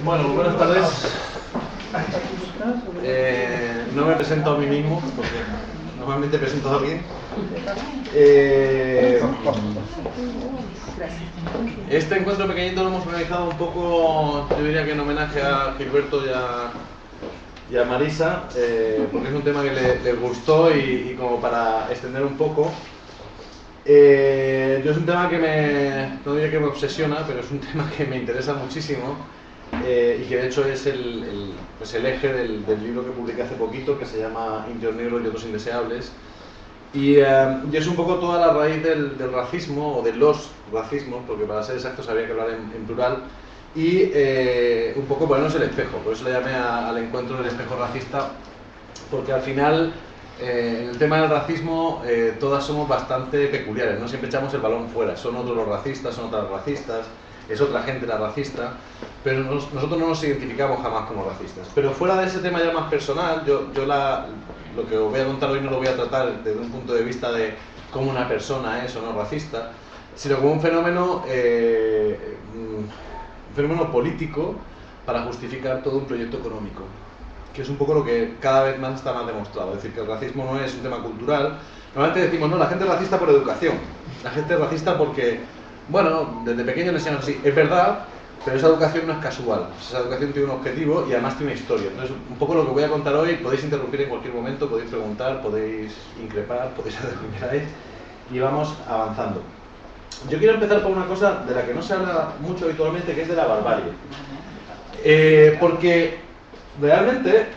Bueno, buenas tardes. No me presento a mí mismo, porque normalmente presento a alguien. Este encuentro pequeñito lo hemos organizado un poco, yo diría que en homenaje a Gilberto y a Marisa, porque es un tema que les gustó y como para extender un poco. Yo es un tema que no diría que me obsesiona, pero es un tema que me interesa muchísimo y que de hecho es el eje del libro que publiqué hace poquito, que se llama Indios Negros y otros indeseables. Y es un poco toda la raíz del racismo, o de los racismos, porque para ser exactos habría que hablar en plural, y un poco ponernos el espejo. Por eso le llamé al encuentro del espejo racista, porque al final en el tema del racismo todas somos bastante peculiares, no siempre echamos el balón fuera, son otros los racistas, son otras racistas, es otra gente la racista, pero nosotros no nos identificamos jamás como racistas. Pero fuera de ese tema ya más personal, lo que os voy a contar hoy no lo voy a tratar desde un punto de vista de cómo una persona es o no racista, sino como un fenómeno político para justificar todo un proyecto económico, que es un poco lo que cada vez más está más demostrado. Es decir, que el racismo no es un tema cultural. Normalmente decimos, no, la gente es racista por educación, la gente es racista porque, bueno, desde pequeño le enseñan así. Es verdad, pero esa educación no es casual, esa educación tiene un objetivo y además tiene una historia. Entonces, un poco lo que voy a contar hoy, podéis interrumpir en cualquier momento, podéis preguntar, podéis increpar, podéis hacer lo que queráis, y vamos avanzando. Yo quiero empezar por una cosa de la que no se habla mucho habitualmente, que es de la barbarie. Porque realmente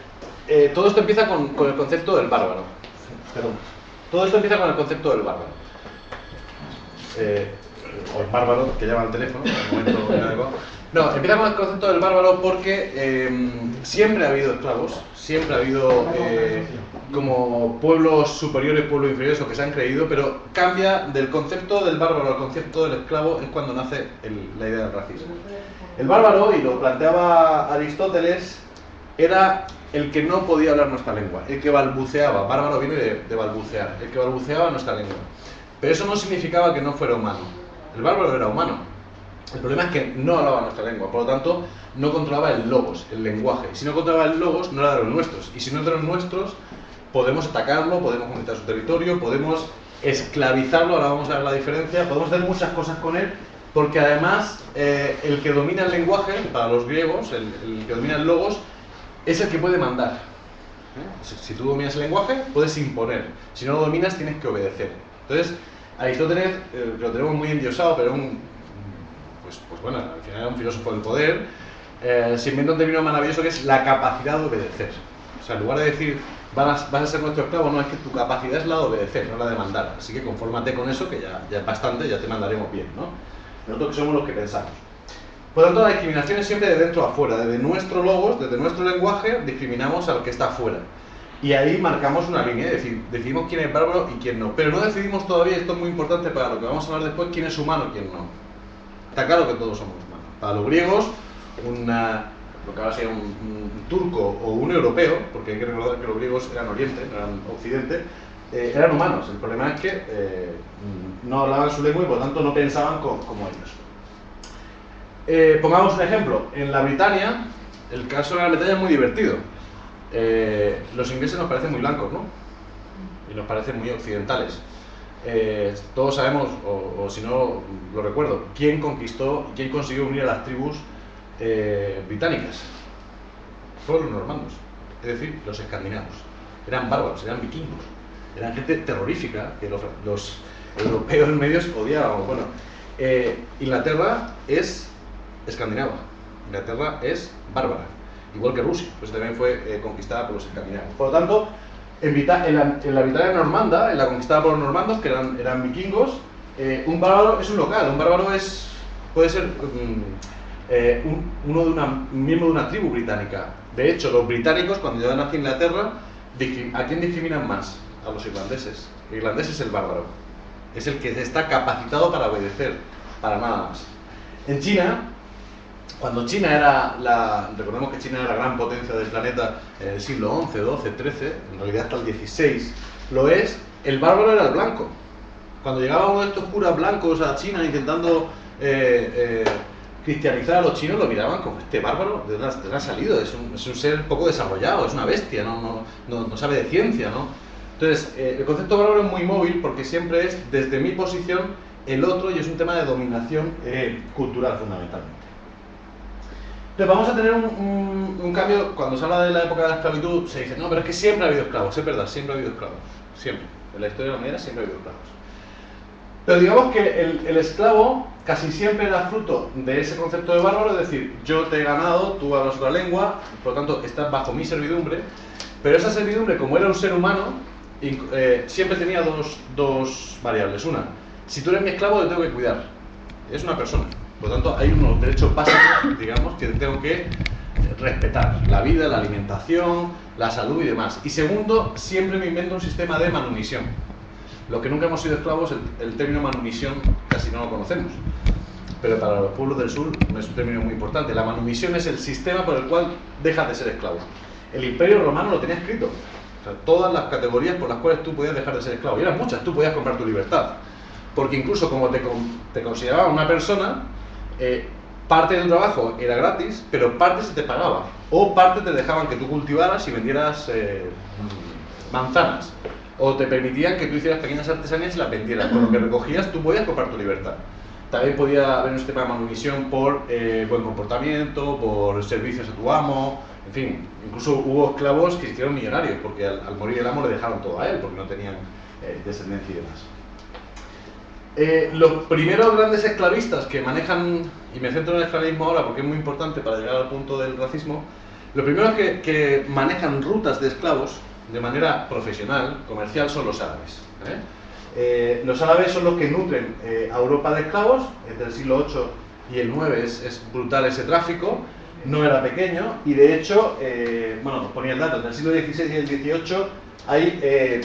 todo esto empieza con el concepto del bárbaro. Perdón. Todo esto empieza con el concepto del bárbaro. O el bárbaro, que llama al teléfono, en el momento no, empieza con el concepto del bárbaro porque siempre ha habido esclavos, siempre ha habido como pueblos superiores, pueblos inferiores, o que se han creído, pero cambia del concepto del bárbaro al concepto del esclavo es cuando nace la idea del racismo. El bárbaro, y lo planteaba Aristóteles, era el que no podía hablar nuestra lengua, el que balbuceaba. Bárbaro viene de balbucear, el que balbuceaba nuestra lengua. Pero eso no significaba que no fuera humano. El bárbaro era humano. El problema es que no hablaba nuestra lengua, por lo tanto no controlaba el logos, el lenguaje. Y si no controlaba el logos, no era de los nuestros. Y si no es de los nuestros, podemos atacarlo, podemos conquistar su territorio, podemos esclavizarlo, ahora vamos a ver la diferencia, podemos hacer muchas cosas con él, porque además el que domina el lenguaje, para los griegos, el que domina el logos, es el que puede mandar. Si tú dominas el lenguaje, puedes imponer. Si no lo dominas, tienes que obedecer. Entonces, Aristóteles, lo tenemos muy endiosado, pero pues bueno, al final era un filósofo del poder, se inventa un término maravilloso que es la capacidad de obedecer. O sea, en lugar de decir, vas a ser nuestro esclavo, no, es que tu capacidad es la de obedecer, no la de mandar. Así que confórmate con eso, que ya es bastante, ya te mandaremos bien, ¿no? Nosotros que somos los que pensamos. Por lo tanto, la discriminación es siempre de dentro a afuera. Desde nuestro logos, desde nuestro lenguaje, discriminamos al que está afuera. Y ahí marcamos una línea, es decir, decidimos quién es bárbaro y quién no. Pero no decidimos todavía, esto es muy importante para lo que vamos a hablar después, quién es humano y quién no. Está claro que todos somos humanos. Para los griegos, lo que ahora sería un turco o un europeo, porque hay que recordar que los griegos eran Oriente, no eran Occidente, eran humanos. El problema es que no hablaban su lengua y por lo tanto no pensaban como ellos. Pongamos un ejemplo. En la Britania, el caso de Gran Bretaña es muy divertido. Los ingleses nos parecen muy blancos, ¿no? Y nos parecen muy occidentales. Todos sabemos, o si no lo recuerdo, quién conquistó y quién consiguió unir a las tribus británicas. Fueron los normandos, es decir, los escandinavos. Eran bárbaros, eran vikingos, eran gente terrorífica que los europeos medios odiábamos. Bueno, Inglaterra es escandinava, Inglaterra es bárbara, igual que Rusia, pues también fue conquistada por los escandinavos. Por lo tanto, en la Britania normanda, en la conquistada por los normandos, que eran vikingos, un bárbaro es un local, un bárbaro puede ser un miembro de una tribu británica. De hecho, los británicos, cuando llegan hacia Inglaterra, ¿a quién discriminan más? A los irlandeses. El irlandés es el bárbaro, es el que está capacitado para obedecer, para nada más. En China, cuando China recordemos que China era la gran potencia del planeta en el siglo XI, XII, XIII, en realidad hasta el XVI, lo es, el bárbaro era el blanco. Cuando llegaba uno de estos curas blancos a China intentando cristianizar a los chinos lo miraban como este bárbaro, ¿de dónde ha salido? Es un ser poco desarrollado, es una bestia, no sabe de ciencia, ¿no? Entonces, el concepto bárbaro es muy móvil porque siempre es, desde mi posición, el otro, y es un tema de dominación cultural fundamentalmente. Entonces vamos a tener un cambio. Cuando se habla de la época de la esclavitud se dice, no, pero es que siempre ha habido esclavos. Es verdad, siempre ha habido esclavos, siempre, en la historia de la humanidad siempre ha habido esclavos. Pero digamos que el esclavo casi siempre era fruto de ese concepto de bárbaro, es decir, yo te he ganado, tú hablas otra lengua, por lo tanto estás bajo mi servidumbre, pero esa servidumbre, como era un ser humano, siempre tenía dos variables. Una, si tú eres mi esclavo, te tengo que cuidar, es una persona, por lo tanto hay unos derechos básicos, digamos, que tengo que respetar: la vida, la alimentación, la salud y demás. Y segundo, siempre me invento un sistema de manumisión. Los que nunca hemos sido esclavos, el término manumisión casi no lo conocemos, pero para los pueblos del sur es un término muy importante. La manumisión es el sistema por el cual dejas de ser esclavo. El Imperio Romano lo tenía escrito, o sea, todas las categorías por las cuales tú podías dejar de ser esclavo, y eran muchas. Tú podías comprar tu libertad, porque incluso como te consideraban una persona, parte de tu trabajo era gratis, pero parte se te pagaba, o parte te dejaban que tú cultivaras y vendieras manzanas, o te permitían que tú hicieras pequeñas artesanías y las vendieras. Con lo que recogías tú podías comprar tu libertad. También podía haber un sistema de manumisión por buen comportamiento, por servicios a tu amo, en fin. Incluso hubo esclavos que se hicieron millonarios porque al morir el amo le dejaron todo a él porque no tenían descendencia y demás. Los primeros grandes esclavistas que manejan, y me centro en el esclavismo ahora porque es muy importante para llegar al punto del racismo, los primeros que manejan rutas de esclavos de manera profesional, comercial, son los árabes. Los árabes son los que nutren a Europa de esclavos. Entre el siglo VIII y el IX es brutal ese tráfico, no era pequeño, y de hecho, bueno, os ponía el dato, entre el siglo XVI y el XVIII hay,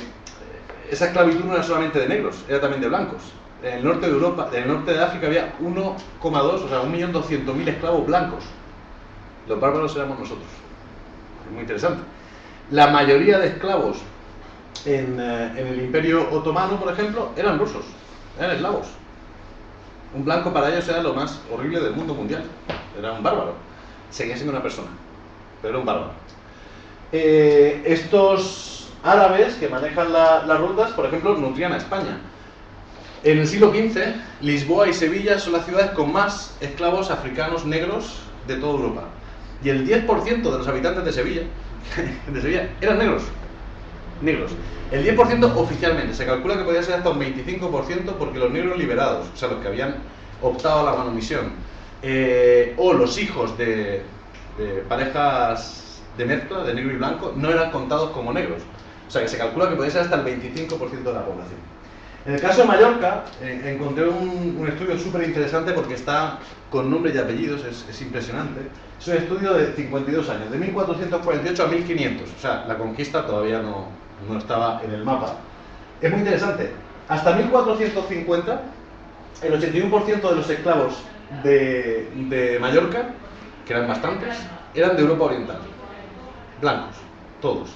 esa esclavitud no era solamente de negros, era también de blancos. En el norte de Europa, en el norte de África había 1,2, o sea, 1.200.000 esclavos blancos. Los bárbaros éramos nosotros. Es muy interesante. La mayoría de esclavos en el Imperio Otomano, por ejemplo, eran rusos, eran eslavos. Un blanco para ellos era lo más horrible del mundo mundial, era un bárbaro. Seguía siendo una persona, pero era un bárbaro. Estos árabes que manejan las rutas, por ejemplo, nutrían a España. En el siglo XV, Lisboa y Sevilla son las ciudades con más esclavos africanos negros de toda Europa. Y el 10% de los habitantes de Sevilla eran negros. El 10% oficialmente. Se calcula que podía ser hasta un 25% porque los negros liberados, o sea, los que habían optado a la manumisión, o los hijos de parejas de mezcla, de negro y blanco, no eran contados como negros. O sea, que se calcula que podía ser hasta el 25% de la población. En el caso de Mallorca, encontré un estudio súper interesante porque está con nombres y apellidos, es impresionante. Es un estudio de 52 años, de 1448 a 1500, o sea, la conquista todavía no estaba en el mapa. Es muy interesante. Hasta 1450, el 81% de los esclavos de Mallorca, que eran bastantes, eran de Europa Oriental. Blancos, todos.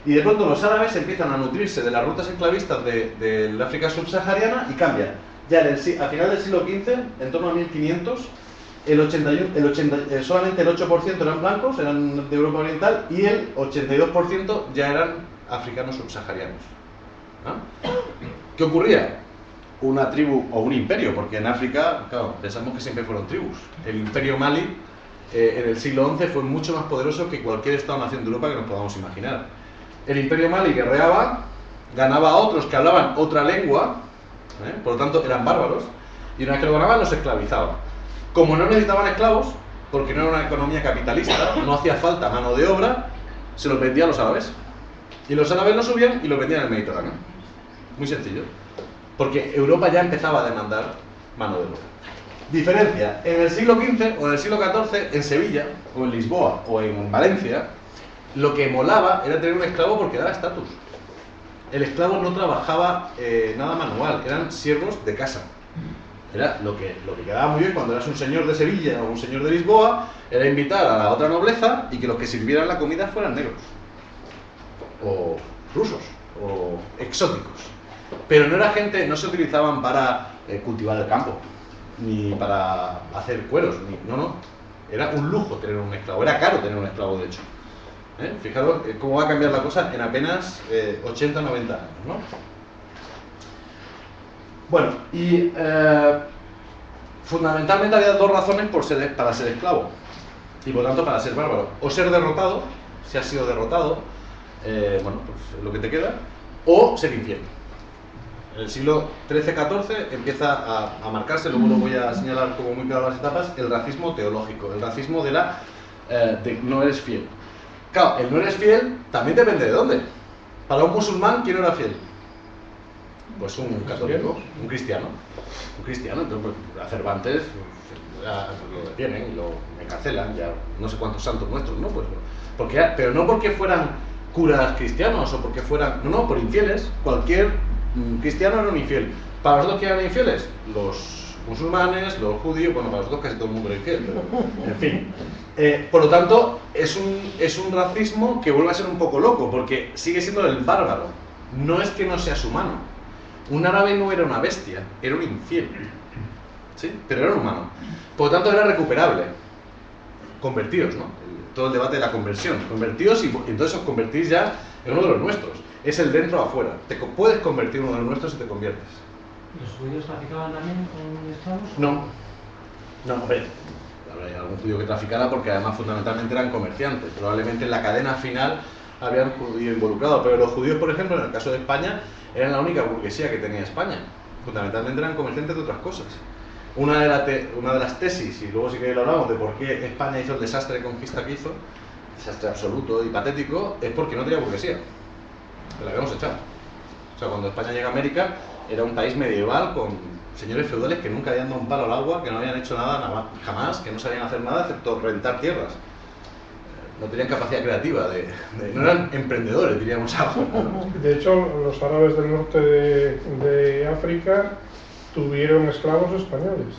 Y de pronto los árabes empiezan a nutrirse de las rutas esclavistas del África subsahariana y cambian. Ya a final del siglo XV, en torno a 1500, solamente el 8% eran blancos, eran de Europa Oriental, y el 82% ya eran africanos subsaharianos. ¿No? ¿Qué ocurría? Una tribu o un imperio, porque en África, claro, pensamos que siempre fueron tribus. El imperio Mali en el siglo XI fue mucho más poderoso que cualquier estado-nación de Europa que nos podamos imaginar. El imperio Mali guerreaba, ganaba a otros que hablaban otra lengua, por lo tanto eran bárbaros, y una vez que lo ganaban los esclavizaban. Como no necesitaban esclavos, porque no era una economía capitalista, no hacía falta mano de obra, se los vendía a los árabes. Y los árabes los subían y los vendían en el Mediterráneo. Muy sencillo. Porque Europa ya empezaba a demandar mano de obra. Diferencia, en el siglo XV o en el siglo XIV, en Sevilla, o en Lisboa, o en Valencia, lo que molaba era tener un esclavo porque daba estatus. El esclavo no trabajaba nada manual, eran siervos de casa. Era lo que quedaba muy bien cuando eras un señor de Sevilla o un señor de Lisboa, era invitar a la otra nobleza y que los que sirvieran la comida fueran negros, o rusos, o exóticos. Pero no era gente, no se utilizaban para cultivar el campo. ni para hacer cueros, no. Era un lujo tener un esclavo, era caro tener un esclavo, de hecho. Fijaros cómo va a cambiar la cosa en apenas 80 o 90 años, ¿no? Bueno, y fundamentalmente había dos razones para ser esclavo, y por tanto para ser bárbaro: o ser derrotado, si has sido derrotado, bueno, pues lo que te queda, o ser infiel. En el siglo XIII-XIV empieza a marcarse, luego lo voy a señalar como muy claro las etapas, el racismo teológico, el racismo de no eres fiel. Claro, el no eres fiel también depende de dónde. Para un musulmán, ¿quién era fiel? Pues un católico, un cristiano. Entonces pues, a Cervantes lo detienen y lo encarcelan, ya no sé cuántos santos nuestros, ¿no? Pues, pero no porque fueran curas cristianos o porque fueran... No, por infieles. Cualquier cristiano era un infiel. ¿Para nosotros quién eran infieles? Los musulmanes, los judíos, bueno, para nosotros casi todo el mundo era infiel, pero, en fin. Por lo tanto, es un racismo que vuelve a ser un poco loco, porque sigue siendo el bárbaro. No es que no seas humano. Un árabe no era una bestia, era un infiel. ¿Sí? Pero era un humano. Por lo tanto, era recuperable. Convertíos, ¿no? Todo el debate de la conversión. Convertíos y entonces os convertís ya en uno de los nuestros. Es el dentro o afuera. Te puedes convertir en uno de los nuestros si te conviertes. ¿Los judíos traficaban también con esclavos? No, hombre, habría algún judío que traficara porque además fundamentalmente eran comerciantes. Probablemente en la cadena final habían judíos involucrados, pero los judíos, por ejemplo, en el caso de España, eran la única burguesía que tenía España. Fundamentalmente eran comerciantes de otras cosas. Una de las tesis, y luego sí que lo hablamos de por qué España hizo el desastre de conquista que hizo, desastre absoluto y patético, es porque no tenía burguesía. La habíamos echado. O sea, cuando España llega a América, era un país medieval con señores feudales que nunca habían dado un palo al agua, que no habían hecho nada jamás, que no sabían hacer nada excepto rentar tierras. No tenían capacidad creativa, no eran emprendedores, diríamos algo. De hecho, los árabes del norte de África tuvieron esclavos españoles.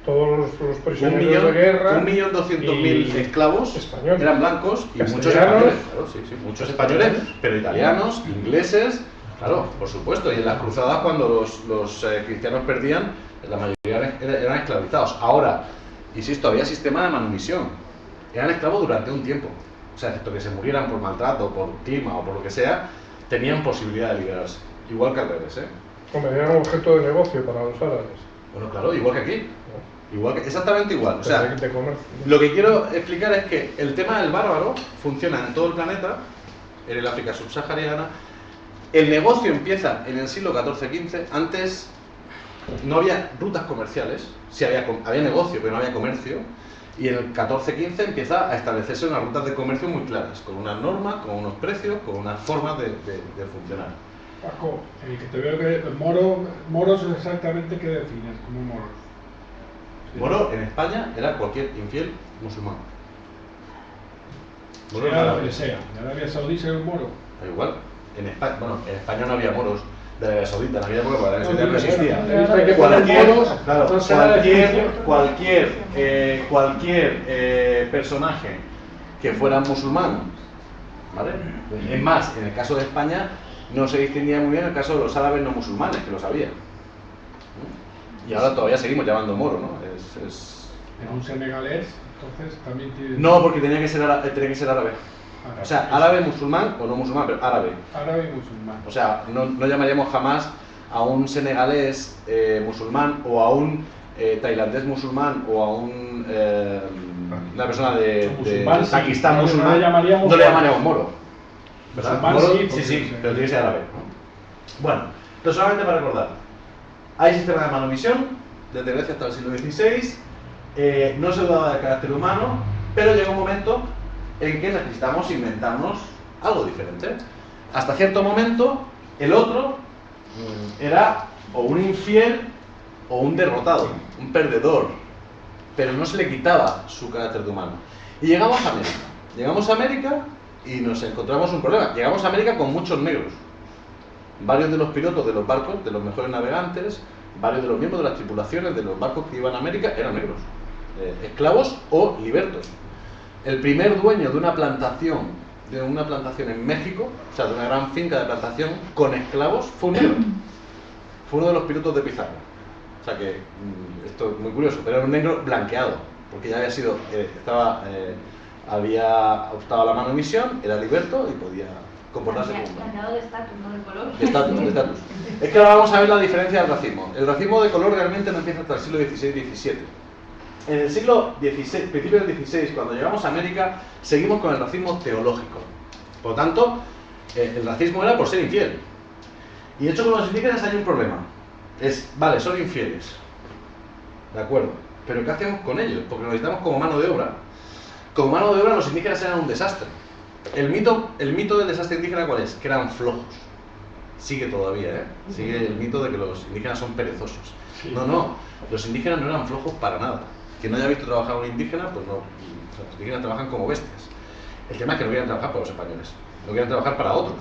Todos los prisioneros de guerra. 1.200.000 esclavos españoles. Eran blancos y muchos españoles. Claro, sí, muchos españoles, pero italianos, ingleses, claro, por supuesto. Y en las cruzadas, cuando los cristianos perdían, la mayoría eran esclavizados. Ahora, insisto, había sistema de manumisión. Eran esclavos durante un tiempo. O sea, excepto que se murieran por maltrato, por clima o por lo que sea, tenían posibilidad de liberarse. Igual que al revés, ¿eh? Hombre, eran objeto de negocio para los árabes. Bueno, claro, igual que aquí. Exactamente igual. O sea, de comercio. Lo que quiero explicar es que el tema del bárbaro funciona en todo el planeta, en el África subsahariana. El negocio empieza en el siglo XIV-XV. Antes no había rutas comerciales, sí había negocio, pero no había comercio. Y en el XIV-XV empieza a establecerse unas rutas de comercio muy claras, con unas normas, con unos precios, con unas formas de funcionar. Paco, que te veo que moros es exactamente qué defines como moros. Moro en España era cualquier infiel musulmán. Moro Sea donde sea. ¿En Arabia Saudí sea un moro? Da igual. En España no había moros de Arabia Saudita, no había moros porque Arabia Saudita no existía. Cualquier personaje que fuera musulmán, ¿vale? Es más, en el caso de España no se distinguía muy bien el caso de los árabes no musulmanes, que lo sabían. Y ahora todavía seguimos llamando moro, ¿no? En un senegalés, entonces también tiene... No, porque tenía que ser árabe. O sea, árabe musulmán o no musulmán, pero árabe. Árabe y musulmán. O sea, no llamaríamos jamás a un senegalés musulmán o a un tailandés musulmán o a una persona de Pakistán musulmán. No le llamaríamos moro. ¿Verdad? Moro, sí, pero tiene que ser árabe, ¿no? Bueno, pero solamente para recordar. Hay sistema de manumisión, desde Grecia hasta el siglo XVI, no se dudaba del carácter humano, pero llega un momento en que necesitamos inventarnos algo diferente. Hasta cierto momento, el otro era o un infiel o un derrotado, un perdedor, pero no se le quitaba su carácter de humano. Y llegamos a América y nos encontramos un problema. Llegamos a América con muchos negros. Varios de los pilotos de los barcos, de los mejores navegantes, varios de los miembros de las tripulaciones de los barcos que iban a América eran negros, esclavos o libertos. El primer dueño de una plantación en México, o sea, de una gran finca de plantación con esclavos, fue un negro. Fue uno de los pilotos de Pizarro. O sea que esto es muy curioso, pero era un negro blanqueado, porque ya había sido, había optado a la manomisión, era liberto y podía comportarse como un blanco. Cambiado de estatus, no de color. De estatus, de estatus. Es que ahora vamos a ver la diferencia del racismo. El racismo de color realmente no empieza hasta el siglo XVI-XVII. En el siglo XVI, principio del XVI, cuando llegamos a América, seguimos con el racismo teológico. Por lo tanto, el racismo era por ser infiel. Y de hecho con los indígenas hay un problema. Vale, son infieles. De acuerdo. Pero ¿qué hacemos con ellos? Porque los necesitamos como mano de obra. Como mano de obra los indígenas eran un desastre. El mito del desastre indígena, ¿cuál es? Que eran flojos. Sigue todavía, ¿eh? Sigue el mito de que los indígenas son perezosos. Sí. No, los indígenas no eran flojos para nada. Quien no haya visto trabajar a un indígena, pues no. Los indígenas trabajan como bestias. El tema es que no querían trabajar para los españoles, no querían trabajar para otros.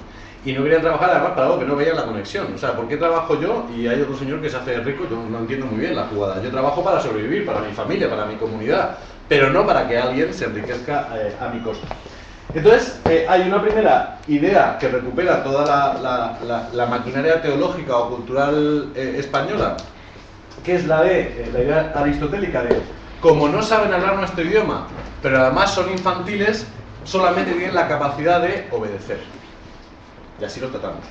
Y no querían trabajar además para algo que no veían la conexión. O sea, ¿por qué trabajo yo y hay otro señor que se hace rico? Yo no entiendo muy bien la jugada. Yo trabajo para sobrevivir, para mi familia, para mi comunidad, pero no para que alguien se enriquezca a mi costa. Entonces, hay una primera idea que recupera toda la maquinaria teológica o cultural española, que es la idea aristotélica de, como no saben hablar nuestro idioma, pero además son infantiles, solamente tienen la capacidad de obedecer. Y así lo tratamos.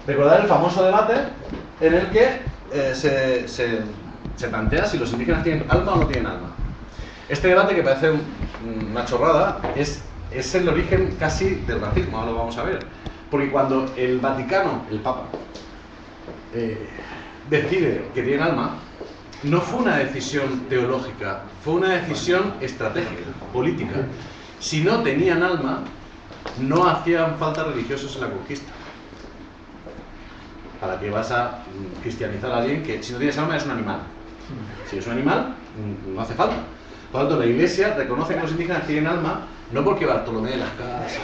Recordad el famoso debate en el que se plantea si los indígenas tienen alma o no tienen alma. Este debate, que parece una chorrada, es el origen casi del racismo, ahora lo vamos a ver. Porque cuando el Vaticano, el Papa, decide que tienen alma, no fue una decisión teológica, fue una decisión estratégica, política. Si no tenían alma, no hacían falta religiosos en la conquista. ¿Para qué vas a cristianizar a alguien que si no tienes alma es un animal? Si es un animal, no hace falta. Por lo tanto, la Iglesia reconoce que los indígenas tienen alma, no porque Bartolomé de las Casas,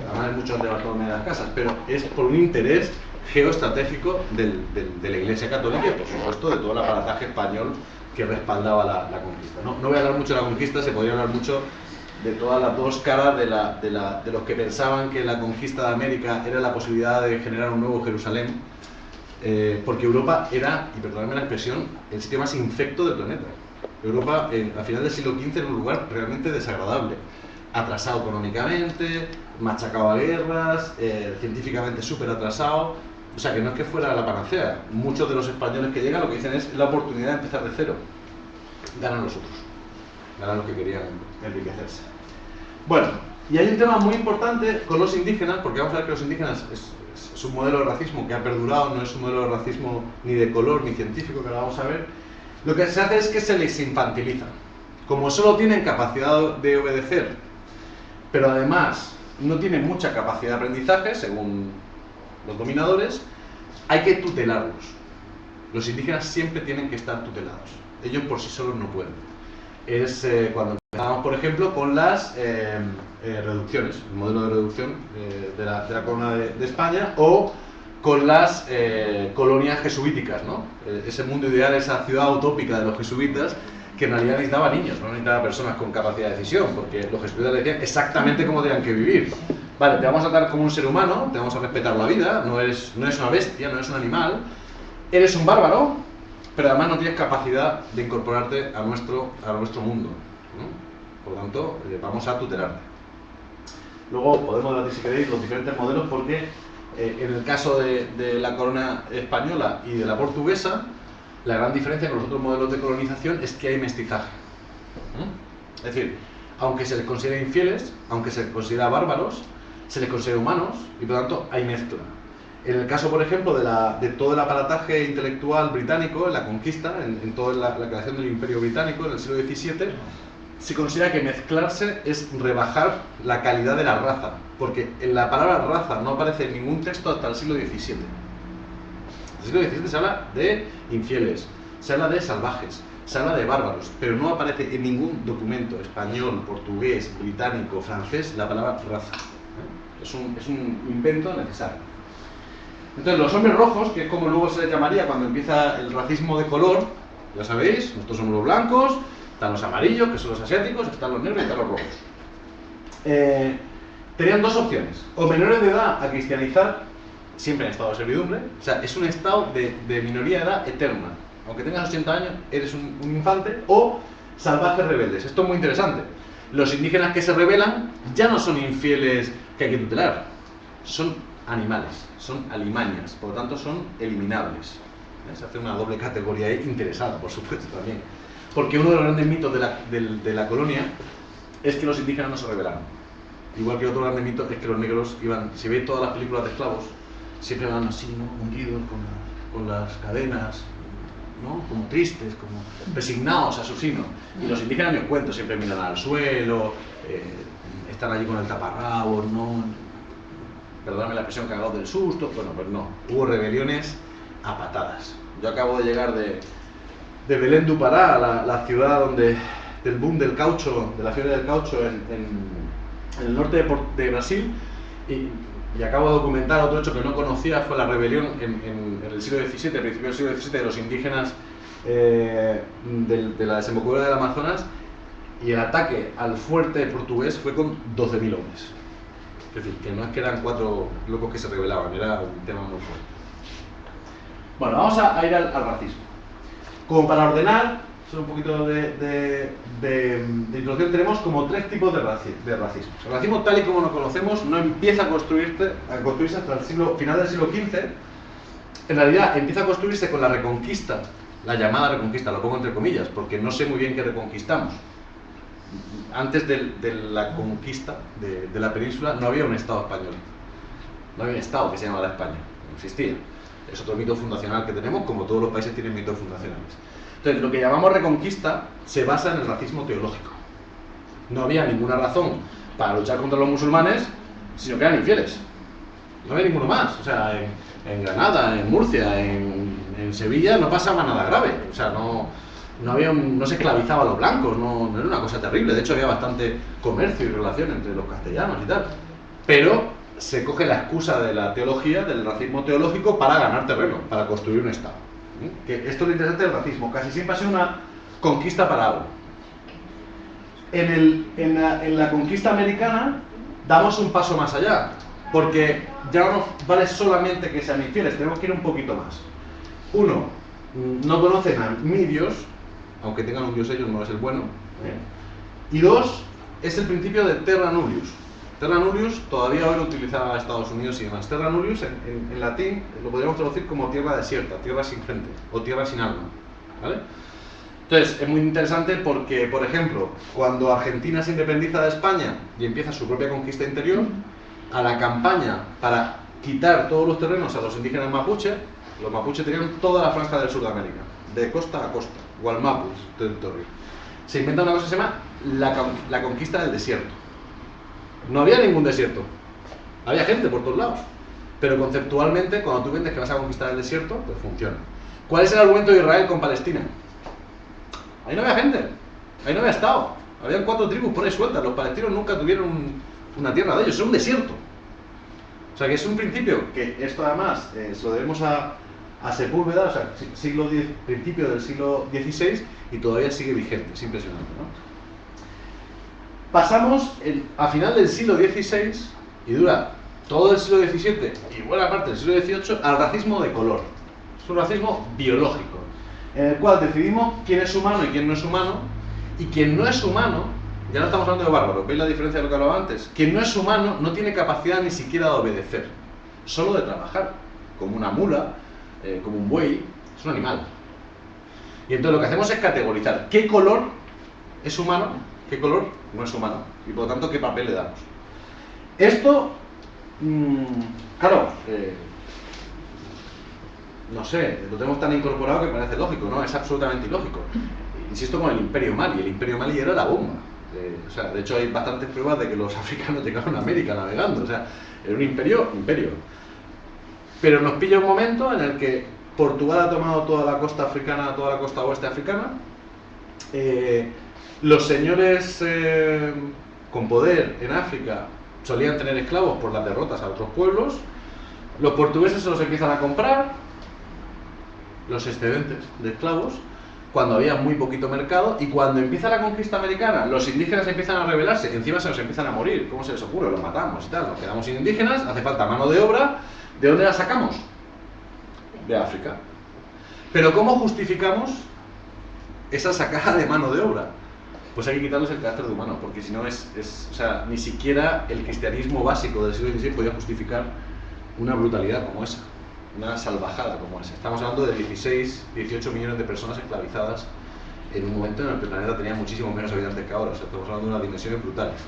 además hay muchos de Bartolomé de las Casas, pero es por un interés geoestratégico de la Iglesia Católica y, por supuesto, de todo el aparataje español que respaldaba la conquista. No voy a hablar mucho de la conquista, se podría hablar mucho de todas las dos caras de los que pensaban que la conquista de América era la posibilidad de generar un nuevo Jerusalén, porque Europa era, y perdóname la expresión, el sitio más infecto del planeta. Europa, a final del siglo XV, era un lugar realmente desagradable, atrasado económicamente, machacado a guerras, científicamente súper atrasado. O sea, que no es que fuera la panacea. Muchos de los españoles que llegan lo que dicen es la oportunidad de empezar de cero. Ganan los otros, ganan los que querían enriquecerse. Bueno, y hay un tema muy importante con los indígenas, porque vamos a ver que los indígenas es un modelo de racismo que ha perdurado, no es un modelo de racismo ni de color ni científico, que ahora vamos a ver. Lo que se hace es que se les infantiliza. Como solo tienen capacidad de obedecer, pero además no tienen mucha capacidad de aprendizaje, según los dominadores, hay que tutelarlos. Los indígenas siempre tienen que estar tutelados. Ellos por sí solos no pueden. Es cuando empezamos, por ejemplo, con las reducciones, el modelo de reducción de la corona de España, o con las colonias jesuíticas, ¿no? Ese mundo ideal, esa ciudad utópica de los jesuitas, que en realidad necesitaba niños, no necesitaba personas con capacidad de decisión, porque los jesuitas le decían exactamente cómo tenían que vivir. Vale, te vamos a tratar como un ser humano, te vamos a respetar la vida, no eres una bestia, no eres un animal, eres un bárbaro, pero además no tienes capacidad de incorporarte a nuestro mundo, ¿no? Por lo tanto, vamos a tutelarte. Luego podemos debatir, si queréis, los diferentes modelos, porque en el caso de la corona española y de la portuguesa, la gran diferencia con los otros modelos de colonización es que hay mestizaje. Es decir, aunque se les considera infieles, aunque se les considera bárbaros, se les considera humanos y por lo tanto hay mezcla. En el caso, por ejemplo, de todo el aparataje intelectual británico, en la conquista, en toda la creación del Imperio Británico en el siglo XVII, se considera que mezclarse es rebajar la calidad de la raza, porque en la palabra raza no aparece en ningún texto hasta el siglo XVII. En el siglo XVII se habla de infieles, se habla de salvajes, se habla de bárbaros, pero no aparece en ningún documento español, portugués, británico, francés la palabra raza. Es un invento necesario. Entonces los hombres rojos, que es como luego se les llamaría cuando empieza el racismo de color, ya sabéis, nosotros somos los blancos, están los amarillos, que son los asiáticos, están los negros y están los rojos. Tenían dos opciones: o menores de edad a cristianizar, siempre en estado de servidumbre, o sea, es un estado de minoría de edad eterna. aunque tengas 80 años, eres un infante, o salvajes rebeldes. Esto es muy interesante. Los indígenas que se rebelan ya no son infieles que hay que tutelar, son animales, son alimañas, por lo tanto son eliminables. Se hace una doble categoría ahí interesada, por supuesto, también. Porque uno de los grandes mitos de la colonia es que los indígenas no se rebelaron. Igual que otro gran mito es que los negros iban, si veis todas las películas de esclavos, siempre van así, ¿no? Hundidos con las cadenas, ¿no? Como tristes, como resignados a su sino. Y los indígenas, os cuento, siempre miran al suelo, están allí con el taparrabos, ¿no? Perdóname la expresión, cagados del susto. Bueno, pues no, hubo rebeliones a patadas. Yo acabo de llegar de Belém do Pará, la ciudad del boom del caucho, de la fiebre del caucho en el norte de Brasil, y acabo de documentar otro hecho que no conocía, fue la rebelión en el siglo XVII, principio del siglo XVII, de los indígenas de la desembocadura del Amazonas, y el ataque al fuerte portugués fue con 12.000 hombres. Es decir, que no es que eran 4 locos que se rebelaban, era un tema muy fuerte. Bueno, vamos a ir al racismo. Como para ordenar, solo un poquito de introducción, tenemos como 3 tipos de racismo. El racismo tal y como lo conocemos no empieza a construirse hasta el final del siglo XV. En realidad empieza a construirse con la reconquista, la llamada reconquista, lo pongo entre comillas, porque no sé muy bien qué reconquistamos. Antes de la conquista de la península no había un Estado español. No había un Estado que se llamara España, no existía. Es otro mito fundacional que tenemos, como todos los países tienen mitos fundacionales. Entonces, lo que llamamos reconquista se basa en el racismo teológico. No había ninguna razón para luchar contra los musulmanes, sino que eran infieles. No había ninguno más. O sea, en Granada, en Murcia, en Sevilla no pasaba nada grave. O sea, no se esclavizaba a los blancos, no era una cosa terrible. De hecho, había bastante comercio y relación entre los castellanos y tal. Pero se coge la excusa de la teología, del racismo teológico, para ganar terreno, para construir un Estado. Que esto es lo interesante del racismo, casi siempre ha sido una conquista para algo. En la conquista americana damos un paso más allá, porque ya no nos vale solamente que sean infieles, tenemos que ir un poquito más. Uno, no conocen a mi Dios, aunque tengan un Dios ellos, no es el bueno. Y dos, es el principio de terra nullius. Terra nullius todavía hoy lo utilizaba Estados Unidos y demás. Terra nullius en latín lo podríamos traducir como tierra desierta, tierra sin gente o tierra sin alma, ¿vale? Entonces es muy interesante porque, por ejemplo, cuando Argentina se independiza de España y empieza su propia conquista interior, a la campaña para quitar todos los terrenos a los indígenas mapuche, los mapuches tenían toda la franja del sur de América, de costa a costa, Gualmapus territorio. Se inventa una cosa que se llama la conquista del desierto. No había ningún desierto, había gente por todos lados, pero conceptualmente cuando tú vendes que vas a conquistar el desierto, pues funciona. ¿Cuál es el argumento de Israel con Palestina? Ahí no había gente, ahí no había Estado, habían 4 tribus por ahí sueltas, los palestinos nunca tuvieron una tierra de ellos, es un desierto. O sea que es un principio que esto además se lo debemos a Sepúlveda, o sea, principio del siglo XVI, y todavía sigue vigente, es impresionante, ¿no? Pasamos a final del siglo XVI y dura todo el siglo XVII y buena parte del siglo XVIII al racismo de color. Es un racismo biológico, en el cual decidimos quién es humano y quién no es humano, y quien no es humano, ya no estamos hablando de bárbaro, ¿veis la diferencia de lo que hablaba antes? Quien no es humano no tiene capacidad ni siquiera de obedecer, solo de trabajar, como una mula, como un buey, es un animal. Y entonces lo que hacemos es categorizar qué color es humano, qué color no es humano, y por lo tanto qué papel le damos. Esto, claro, no sé, lo tenemos tan incorporado que parece lógico, ¿no? Es absolutamente ilógico. Insisto con el Imperio Mali, el Imperio Mali era la bomba. O sea, de hecho hay bastantes pruebas de que los africanos llegaron a América navegando, o sea, era un imperio. Pero nos pilla un momento en el que Portugal ha tomado toda la costa africana, toda la costa oeste africana, los señores con poder en África solían tener esclavos por las derrotas a otros pueblos, los portugueses se los empiezan a comprar, los excedentes de esclavos, cuando había muy poquito mercado, y cuando empieza la conquista americana, los indígenas empiezan a rebelarse, encima se nos empiezan a morir. ¿Cómo se les ocurre? Los matamos y tal, nos quedamos sin indígenas, hace falta mano de obra. ¿De dónde la sacamos? De África. Pero ¿cómo justificamos esa sacada de mano de obra? Pues hay que quitarles el carácter de humano, porque si no o sea, ni siquiera el cristianismo básico del siglo XVI podía justificar una brutalidad como esa, una salvajada como esa. Estamos hablando de 16, 18 millones de personas esclavizadas en un momento en el que el planeta tenía muchísimo menos habitantes que ahora, o sea, estamos hablando de unas dimensiones brutales.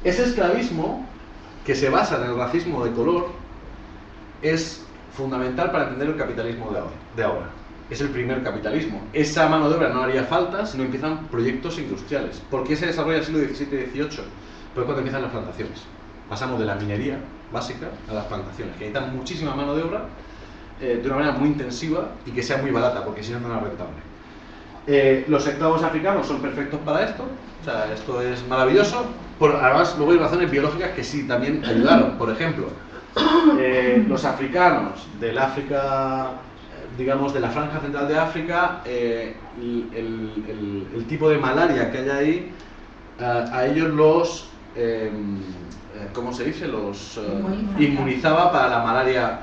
Ese esclavismo, que se basa en el racismo de color, es fundamental para entender el capitalismo de ahora. Es el primer capitalismo. Esa mano de obra no haría falta si no empiezan proyectos industriales. ¿Por qué se desarrolla el siglo XVII y XVIII? Pues cuando empiezan las plantaciones. Pasamos de la minería básica a las plantaciones, que necesitan muchísima mano de obra de una manera muy intensiva y que sea muy barata, porque si no, no es rentable. Los esclavos africanos son perfectos para esto, o sea, esto es maravilloso. Además, luego hay razones biológicas que sí también ayudaron. Por ejemplo, los africanos del África, digamos, de la franja central de África, el tipo de malaria que hay ahí, a ellos los, ¿cómo se dice? Los inmunizaba para la malaria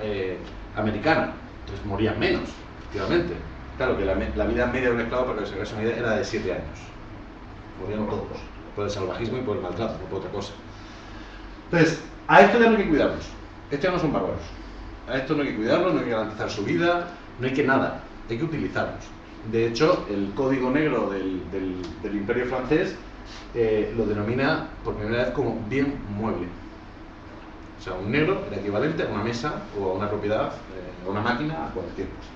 americana. Entonces morían menos, efectivamente. Claro que la vida media de un esclavo, para que se hagáis una idea, era de 7 años. Morían todos, por el salvajismo y por el maltrato, no por otra cosa. Entonces, a esto ya no hay que cuidarlos. Estos ya no son bárbaros. A esto no hay que cuidarlos, no hay que garantizar su vida, no hay que nada, hay que utilizarlos. De hecho, el código negro del Imperio francés lo denomina por primera vez como bien mueble. O sea, un negro era equivalente a una mesa o a una propiedad, a una máquina, a cualquier cosa.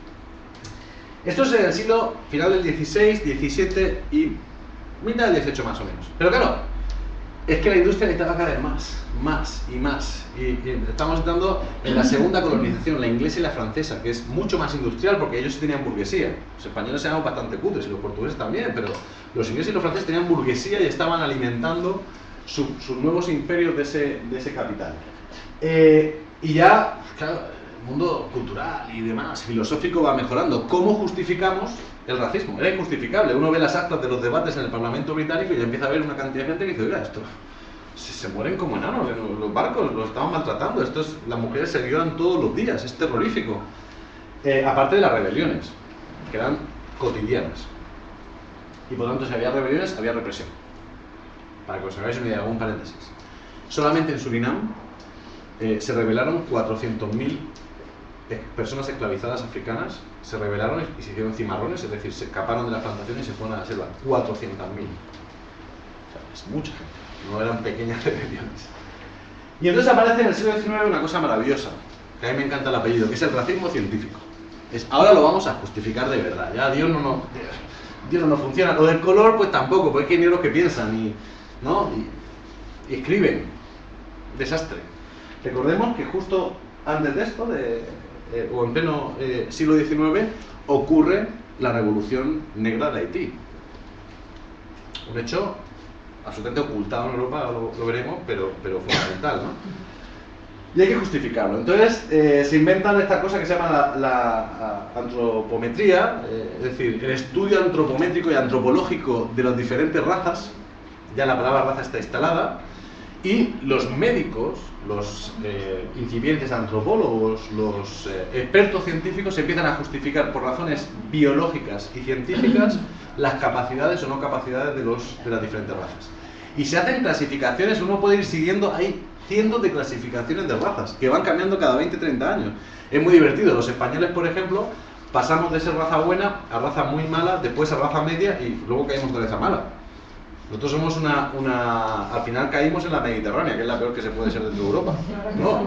Esto es en el siglo final del XVI, XVII y mitad del XVIII más o menos. Pero claro, es que la industria necesitaba cada vez más y más. Y estamos entrando en la segunda colonización, la inglesa y la francesa, que es mucho más industrial porque ellos tenían burguesía. Los españoles eran bastante cutres y los portugueses también, pero los ingleses y los franceses tenían burguesía y estaban alimentando sus nuevos imperios de ese capital. Y ya, claro, el mundo cultural y demás, filosófico va mejorando. ¿Cómo justificamos el racismo? Era injustificable. Uno ve las actas de los debates en el Parlamento británico y ya empieza a ver una cantidad de gente que dice, oiga, esto se mueren como enanos, los barcos los estaban maltratando, las mujeres se violan todos los días, es terrorífico. Aparte de las rebeliones, que eran cotidianas. Y por lo tanto, si había rebeliones, había represión. Para que os hagáis una idea, algún paréntesis. Solamente en Surinam se rebelaron 400.000 personas esclavizadas africanas, se rebelaron y se hicieron cimarrones, es decir, se escaparon de las plantaciones y se fueron a la selva. 400.000. O sea, es mucha gente, no eran pequeñas rebeliones. Y entonces aparece en el siglo XIX una cosa maravillosa, que a mí me encanta el apellido, que es el racismo científico. Ahora lo vamos a justificar de verdad, ya Dios no funciona. Lo del color, pues tampoco, porque hay negros que piensan y escriben. Desastre. Recordemos que justo antes de esto, o en pleno siglo XIX, ocurre la Revolución Negra de Haití. Un hecho absolutamente ocultado en Europa, lo veremos, pero fundamental, ¿no? Y hay que justificarlo. Entonces se inventan esta cosa que se llama la antropometría, es decir, el estudio antropométrico y antropológico de las diferentes razas. Ya la palabra raza está instalada. Y los médicos, los incipientes antropólogos, los expertos científicos empiezan a justificar por razones biológicas y científicas las capacidades o no capacidades de las diferentes razas. Y se hacen clasificaciones, uno puede ir siguiendo, hay cientos de clasificaciones de razas que van cambiando cada 20-30 años. Es muy divertido. Los españoles, por ejemplo, pasamos de ser raza buena a raza muy mala, después a raza media y luego caímos de raza mala. Nosotros somos al final caímos en la Mediterránea, que es la peor que se puede ser dentro de Europa. No,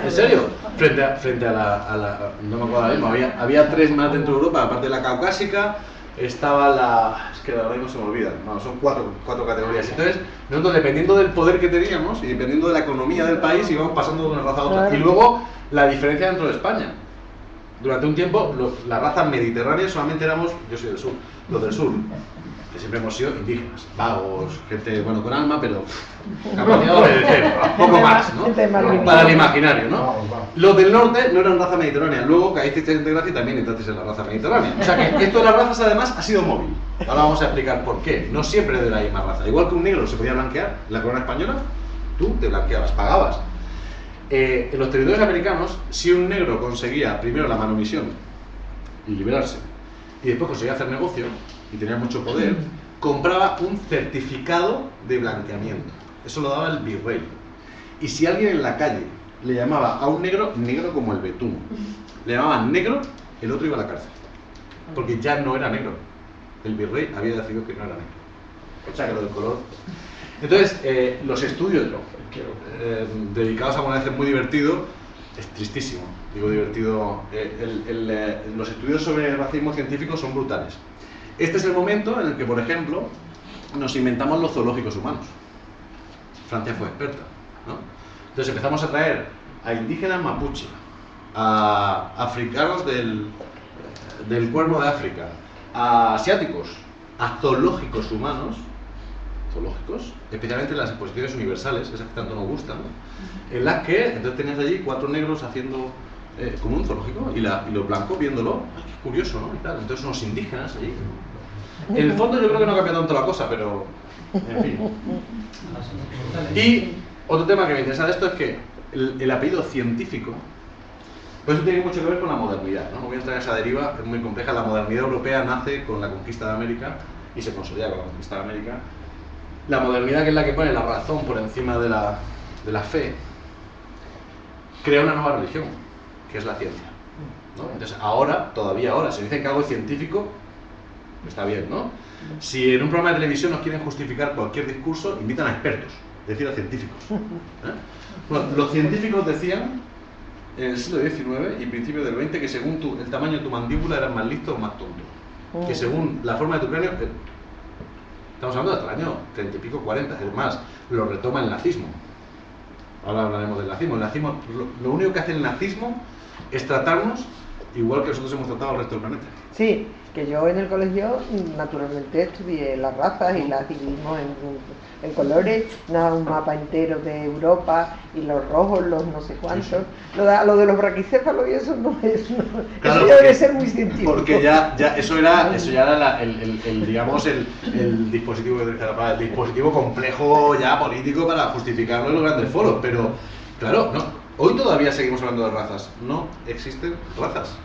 en serio, frente a la no me acuerdo ahora mismo, había 3 más dentro de Europa, aparte de la caucásica, estaba es que ahora mismo se me olvida, no, son 4 categorías. Entonces, nosotros dependiendo del poder que teníamos y dependiendo de la economía del país, íbamos pasando de una raza a otra. Y luego, la diferencia dentro de España. Durante un tiempo, la raza mediterránea solamente éramos, yo soy del sur, los del sur, que siempre hemos sido indígenas, vagos, gente, bueno, con alma, pero capacidad de obedecer, poco más, ¿no? Para el imaginario, ¿no? Los del norte no eran raza mediterránea, luego caísteis en gracia y también entrasteis en la raza mediterránea. O sea que esto de las razas además ha sido móvil. Ahora vamos a explicar por qué. No siempre de la misma raza. Igual que un negro se podía blanquear, la corona española, tú te blanqueabas, pagabas. En los territorios americanos, si un negro conseguía primero la manumisión y liberarse, y después conseguía hacer negocio y tenía mucho poder, compraba un certificado de blanqueamiento. Eso lo daba el virrey. Y si alguien en la calle le llamaba a un negro, negro como el betún, le llamaban negro, el otro iba a la cárcel. Porque ya no era negro. El virrey había decidido que no era negro. O sea que lo del color. Entonces, los estudios dedicados a Mona es muy divertido, es tristísimo, digo divertido. Los estudios sobre el racismo científico son brutales. Este es el momento en el que, por ejemplo, nos inventamos los zoológicos humanos. Francia fue experta, ¿no? Entonces empezamos a traer a indígenas mapuche, a africanos del Cuerno de África, a asiáticos, a zoológicos humanos, zoológicos, especialmente en las exposiciones universales, esas que tanto nos gustan, ¿no? En las que entonces tenías allí 4 negros haciendo como un zoológico y los blancos viéndolo. Ay, qué curioso, ¿no? Y tal. Entonces unos indígenas allí. En el fondo yo creo que no cambia tanto la cosa, pero en fin. Y otro tema que me interesa de esto es que el apellido científico, pues eso tiene mucho que ver con la modernidad, ¿no? No voy a entrar en esa deriva, es muy compleja. La modernidad europea nace con la conquista de América y se consolida con la conquista de América. La modernidad, que es la que pone la razón por encima de la fe, crea una nueva religión, que es la ciencia, ¿no? Entonces todavía ahora, se dice que algo es científico, está bien, ¿no? Si en un programa de televisión nos quieren justificar cualquier discurso, invitan a expertos, es decir, a científicos, ¿eh? Bueno, los científicos decían en el siglo XIX y principios del XX que según el tamaño de tu mandíbula eras más listo o más tonto, que según la forma de tu cráneo, estamos hablando hasta el año 30 y pico, 40, es más, lo retoma el nazismo. Ahora hablaremos del nazismo. El nazismo, lo único que hace el nazismo es tratarnos igual que nosotros hemos tratado al resto del planeta. Sí, que yo en el colegio naturalmente estudié las razas y las dividimos en colores, un mapa entero de Europa y los rojos, los no sé cuántos. Sí, sí. Lo de los braquicéfalos y eso no es, claro, eso ya debe ser muy científico. Porque eso ya era el dispositivo que utilizaba, el dispositivo complejo ya político para justificarlo en los grandes foros, pero claro, no, hoy todavía seguimos hablando de razas. No existen razas.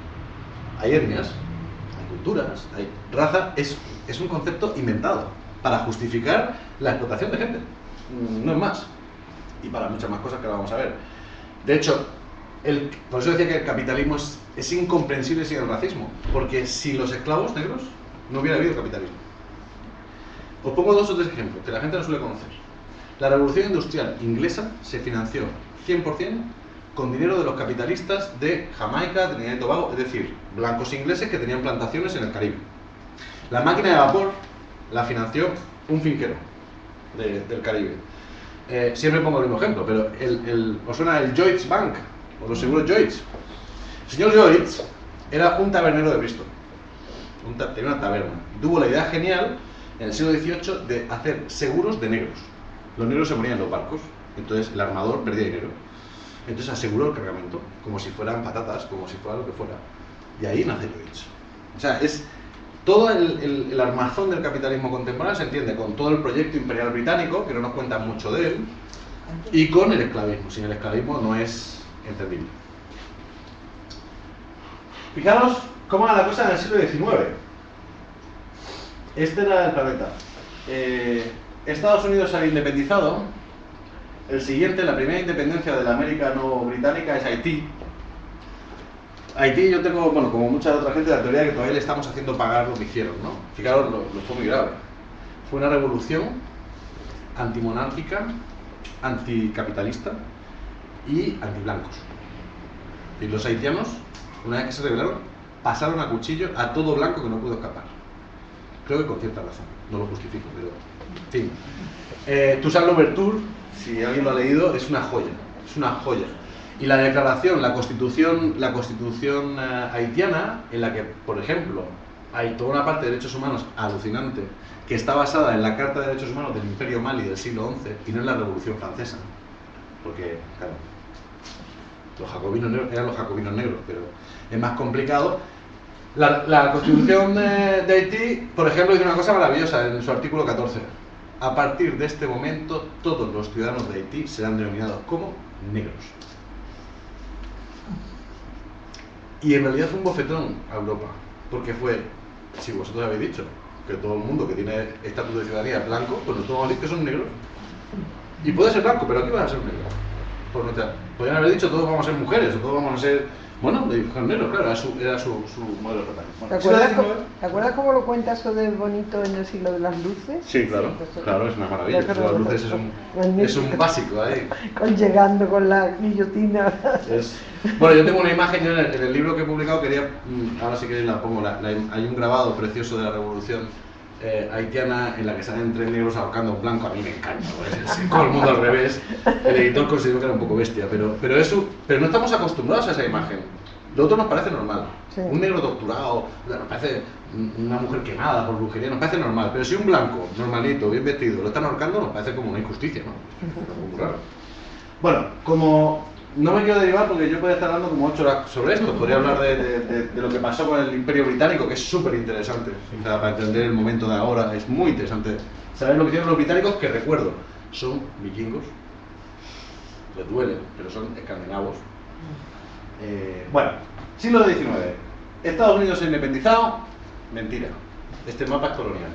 Hay etnias, hay culturas, raza es un concepto inventado para justificar la explotación de gente, no es más, y para muchas más cosas que ahora vamos a ver. De hecho, por eso decía que el capitalismo es incomprensible sin el racismo, porque sin los esclavos negros no hubiera habido capitalismo. Os pongo 2 o 3 ejemplos que la gente no suele conocer. La revolución industrial inglesa se financió 100% con dinero de los capitalistas de Jamaica, Trinidad y Tobago, es decir, blancos ingleses que tenían plantaciones en el Caribe. La máquina de vapor la financió un finquero del Caribe. Siempre pongo el mismo ejemplo, pero ¿os suena el Lloyds Bank? O los seguros Lloyds. El señor Lloyds era un tabernero de Bristol. Tenía una taberna. Y tuvo la idea genial en el siglo XVIII de hacer seguros de negros. Los negros se morían en los barcos, entonces el armador perdía dinero. Entonces aseguró el cargamento, como si fueran patatas, como si fuera lo que fuera. Y ahí nace Lloyds. O sea, es todo el armazón del capitalismo contemporáneo se entiende con todo el proyecto imperial británico, que no nos cuentan mucho de él, y con el esclavismo. Sin el esclavismo no es entendible. Fijaros cómo era la cosa en el siglo XIX. Este era el planeta. Estados Unidos se había independizado. La primera independencia de la América no británica es Haití. Haití, yo tengo, bueno, como mucha otra gente, la teoría de que todavía le estamos haciendo pagar lo que hicieron, ¿no? Fijaros, lo fue muy grave. Fue una revolución antimonárquica, anticapitalista y antiblancos. Y los haitianos, una vez que se rebelaron, pasaron a cuchillo a todo blanco que no pudo escapar. Creo que con cierta razón, no lo justifico, pero en fin. Toussaint Louverture, si alguien lo ha leído, es una joya, es una joya. Y la declaración, la constitución haitiana, en la que, por ejemplo, hay toda una parte de derechos humanos alucinante, que está basada en la Carta de Derechos Humanos del Imperio Mali del siglo XI y no en la Revolución Francesa. Porque, claro, los jacobinos negros eran los jacobinos negros, pero es más complicado. La Constitución de Haití, por ejemplo, dice una cosa maravillosa en su artículo 14. A partir de este momento, todos los ciudadanos de Haití serán denominados como negros. Y en realidad fue un bofetón a Europa, porque fue, si vosotros habéis dicho que todo el mundo que tiene estatus de ciudadanía es blanco, pues nosotros vamos a decir que son negros. Y puede ser blanco, pero aquí van a ser negros. Podrían haber dicho todos vamos a ser mujeres, o todos vamos a ser, bueno, de negros, claro, era su modelo total. Bueno, ¿Te acuerdas cómo lo cuenta eso de bonito en el siglo de las luces? Sí, claro, claro, es una maravilla. Eso de las luces es un básico ahí. Llegando con la guillotina. Bueno, yo tengo una imagen, yo en el libro que he publicado quería, ahora si queréis la pongo, hay un grabado precioso de la revolución haitiana en la que salen 3 negros ahorcando a un blanco. A mí me encanta, ¿no? Todo el mundo al revés. El editor consideró que era un poco bestia, pero no estamos acostumbrados a esa imagen. Lo otro nos parece normal. Sí. Un negro torturado, nos parece una mujer quemada por brujería, nos parece normal. Pero si un blanco, normalito, bien vestido, lo están ahorcando, nos parece como una injusticia, ¿no? Es muy raro. Bueno, como no me quiero derivar porque yo podría estar hablando como 8 horas sobre esto. Podría hablar de lo que pasó con el Imperio Británico, que es súper interesante. O sea, para entender el momento de ahora es muy interesante saber lo que hicieron los británicos, que recuerdo, son vikingos. Les duele, pero son escandinavos. Bueno, siglo XIX. Estados Unidos se ha independizado. Mentira. Este mapa es colonial.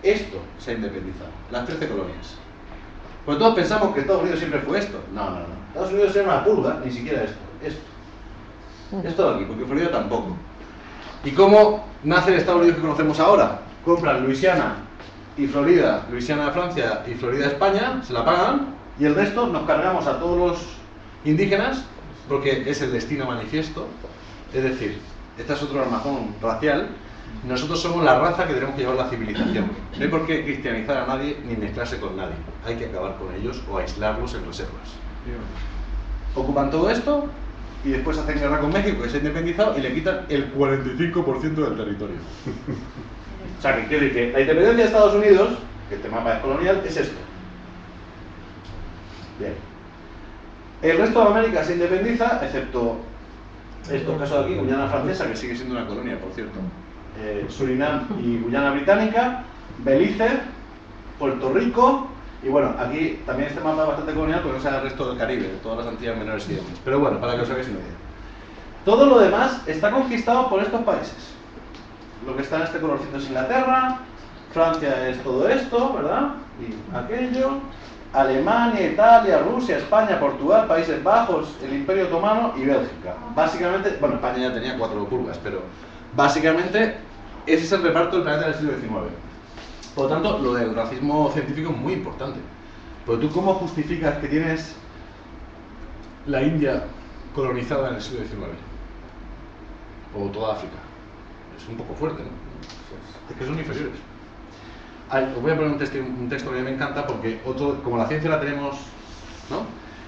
Esto se ha independizado. Las 13 colonias. Pues todos pensamos que Estados Unidos siempre fue esto. No, no, no. Estados Unidos era una pulga, ni siquiera esto. Esto de aquí, porque Florida tampoco. ¿Y cómo nace el Estados Unidos que conocemos ahora? Compran Luisiana y Florida, Luisiana de Francia y Florida de España, se la pagan, y el resto nos cargamos a todos los indígenas, porque es el destino manifiesto. Es decir, este es otro armazón racial. Nosotros somos la raza que tenemos que llevar la civilización. No hay por qué cristianizar a nadie ni mezclarse con nadie. Hay que acabar con ellos o aislarlos en reservas. Ocupan todo esto y después hacen guerra con México, que se ha independizado, y le quitan el 45% del territorio. O sea, que quiere decir que la independencia de Estados Unidos, que este mapa es colonial, es esto. Bien. El resto de América se independiza, excepto estos casos de aquí, Guyana Francesa, que sigue siendo una colonia, por cierto. Surinam y Guyana Británica, Belice, Puerto Rico, y bueno, aquí también este mapa es bastante colonial porque no sea el resto del Caribe, todas las Antillas Menores y demás. Pero bueno, para que os hagáis una idea. Todo lo demás está conquistado por estos países. Lo que está en este colorcito es Inglaterra, Francia es todo esto, ¿verdad? Y aquello, Alemania, Italia, Rusia, España, Portugal, Países Bajos, el Imperio Otomano y Bélgica. Básicamente, bueno, España ya tenía 4 pulgas, pero básicamente ese es el reparto del planeta del siglo XIX. Por lo tanto, lo del racismo científico es muy importante. Pero tú, ¿cómo justificas que tienes la India colonizada en el siglo XIX? O toda África. Es un poco fuerte, ¿no? Es que son inferiores. Os voy a poner un texto que a mí me encanta porque como la ciencia la tenemos, ¿no?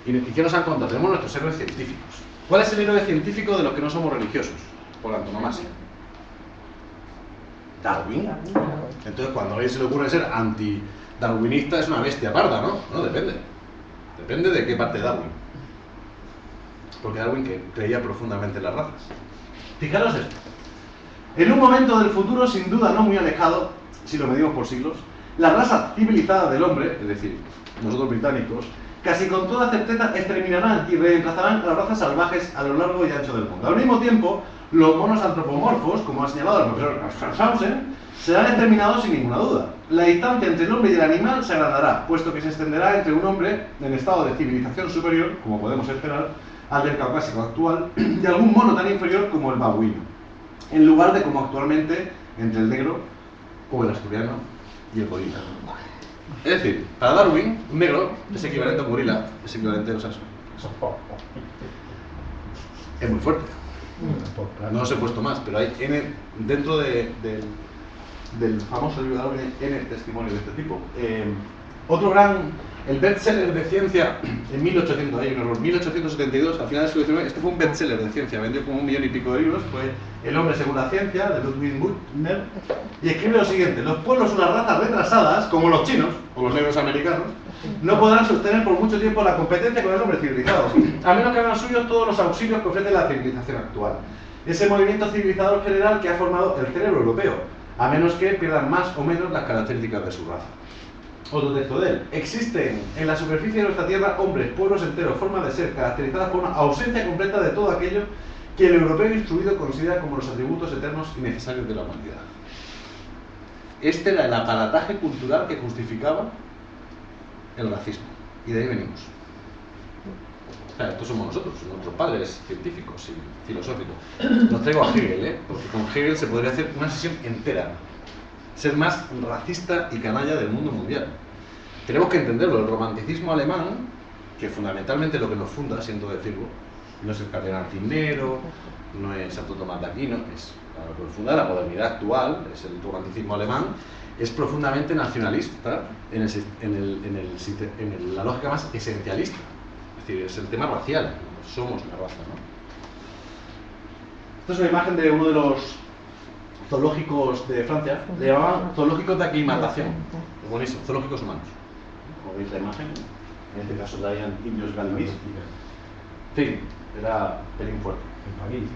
¿Y qué nos han contado? Tenemos nuestros héroes científicos. ¿Cuál es el héroe científico de los que no somos religiosos? Por antonomasia. Darwin. Entonces, cuando a alguien se le ocurre ser anti-darwinista, es una bestia parda, ¿no? No, depende. Depende de qué parte de Darwin. Porque Darwin que creía profundamente en las razas. Fijaros esto. En un momento del futuro, sin duda no muy alejado, si lo medimos por siglos, la raza civilizada del hombre, es decir, nosotros británicos, casi con toda certeza exterminarán y reemplazarán a las razas salvajes a lo largo y ancho del mundo. Al mismo tiempo, los monos antropomorfos, como ha señalado el profesor Schausen, serán exterminados sin ninguna duda. La distancia entre el hombre y el animal se agrandará, puesto que se extenderá entre un hombre en estado de civilización superior, como podemos esperar, al del caucásico actual, y algún mono tan inferior como el babuino, en lugar de como actualmente entre el negro o el asturiano y el gorila. Es decir, para Darwin, un negro es equivalente a un gorila, es equivalente a un saxo. Es muy fuerte. No os he puesto más, pero hay dentro del famoso libro de Darwin, N testimonios de este tipo. Otro el bestseller de ciencia en 1872, al final del siglo XIX, este fue un bestseller de ciencia, vendió como 1,5 millones de libros, fue El hombre según la ciencia, de Ludwig Büchner, y escribe lo siguiente: los pueblos son las razas retrasadas, como los chinos, o los negros americanos, no podrán sostener por mucho tiempo la competencia con el hombre civilizado, a menos que hagan suyos todos los auxilios que ofrece la civilización actual. Ese movimiento civilizador general que ha formado el cerebro europeo, a menos que pierdan más o menos las características de su raza. Otro texto de él: existen en la superficie de nuestra tierra hombres, pueblos enteros, formas de ser, caracterizadas por una ausencia completa de todo aquello que el europeo instruido considera como los atributos eternos y necesarios de la humanidad. Este era el aparataje cultural que justificaba el racismo. Y de ahí venimos. O sea, estos somos nosotros, nuestros padres científicos y filosóficos. Nos traigo a Hegel, porque con Hegel se podría hacer una sesión entera. Ser más racista y canalla del mundo mundial. Tenemos que entenderlo. El romanticismo alemán, que fundamentalmente lo que nos funda, siento decirlo, no es el cardenal Cisneros, no es Santo Tomás de Aquino, es lo que funda la modernidad actual, es el romanticismo alemán, es profundamente nacionalista en la lógica más esencialista. Es decir, es el tema racial, somos la raza, ¿no? Esta es una imagen de uno de los zoológicos de Francia, le llamaban zoológicos de aclimatación, es buenísimo, zoológicos humanos. Como veis la imagen, en este caso traían indios galvis. Sí, era pelín fuerte. En París.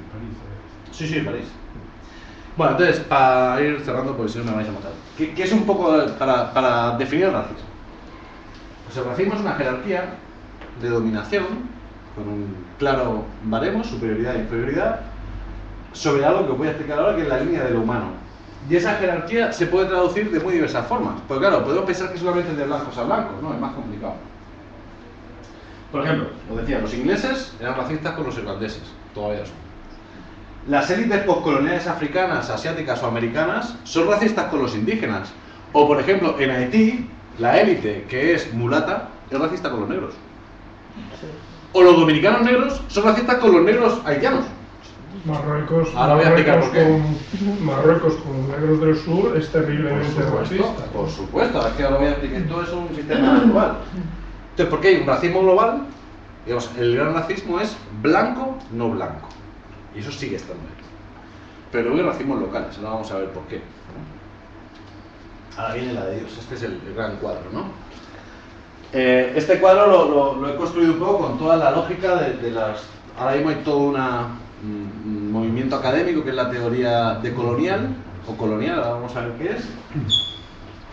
Sí, en París. Bueno, entonces, para ir cerrando, porque si no me vais a matar. ¿Qué es un poco para definir el racismo? Pues el racismo es una jerarquía de dominación, con un claro baremo, superioridad e inferioridad, sobre algo que os voy a explicar ahora, que es la línea de lo humano. Y esa jerarquía se puede traducir de muy diversas formas. Porque claro, podemos pensar que solamente es de blancos a blancos, no, es más complicado. Por ejemplo, os decía, los ingleses eran racistas con los irlandeses, todavía son. Las élites postcoloniales africanas, asiáticas o americanas son racistas con los indígenas. O por ejemplo, en Haití, la élite que es mulata es racista con los negros. O los dominicanos negros son racistas con los negros haitianos. Marruecos, Ahora voy a explicar por qué. Marruecos con los negros del sur es terriblemente racista. Por supuesto, es que ahora voy a explicar. Todo es un sistema global. Entonces, ¿por qué hay un racismo global? Digamos, el gran racismo es blanco, no blanco. Y eso sigue estando ahí. Pero luego hay racismos locales, ahora vamos a ver por qué, ¿no? Ahora viene la de Dios, este es el gran cuadro, ¿no? Este cuadro lo he construido un poco con toda la lógica de las... Ahora mismo hay todo un movimiento académico que es la teoría decolonial, o colonial, ahora vamos a ver qué es.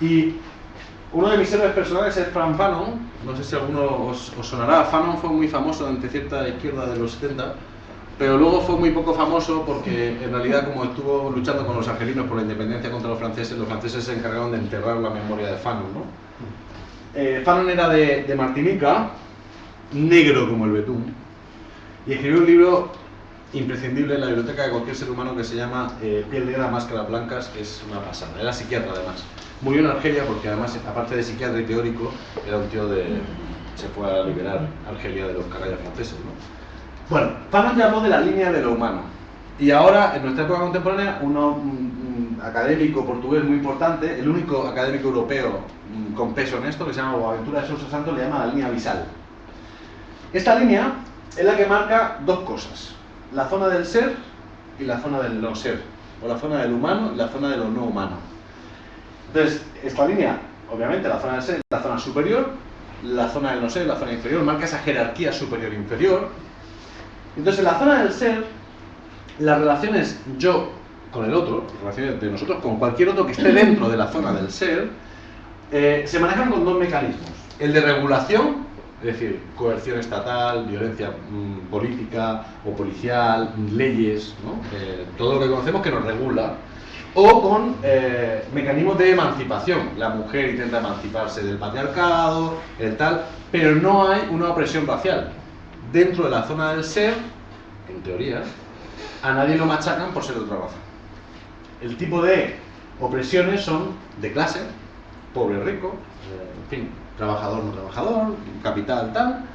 Y uno de mis héroes personales es Frantz Fanon, no sé si alguno os sonará. Fanon fue muy famoso ante cierta izquierda de los 70, pero luego fue muy poco famoso porque en realidad, como estuvo luchando con los argelinos por la independencia contra los franceses se encargaron de enterrar la memoria de Fanon, ¿no? Fanon era de Martinica, negro como el betún, y escribió un libro imprescindible en la biblioteca de cualquier ser humano que se llama Piel negra, máscaras blancas, que es una pasada. Era psiquiatra además. Murió en Argelia porque además, aparte de psiquiatra y teórico, era un tío se fue a liberar Argelia de los canallas franceses, ¿no? Bueno, Fanon llamó de la línea de lo humano. Y ahora, en nuestra época contemporánea, un académico portugués muy importante, el único académico europeo con peso en esto, que se llama Boaventura de Sousa Santos, le llama la línea abisal. Esta línea es la que marca dos cosas: la zona del ser y la zona del no ser, o la zona del humano y la zona de lo no humano. Entonces, esta línea, obviamente, la zona del ser es la zona superior, la zona del no ser es la zona inferior, marca esa jerarquía superior-inferior. Entonces, en la zona del ser, las relaciones yo con el otro, las relaciones de nosotros con cualquier otro que esté dentro de la zona del ser, se manejan con dos mecanismos: el de regulación, es decir, coerción estatal, violencia política o policial, leyes, ¿no? Todo lo que conocemos que nos regula, o con mecanismos de emancipación. La mujer intenta emanciparse del patriarcado, el tal, pero no hay una opresión racial. Dentro de la zona del ser, en teoría, a nadie lo machacan por ser de otra raza. El tipo de opresiones son de clase, pobre, rico, en fin, trabajador, no trabajador, capital, tal,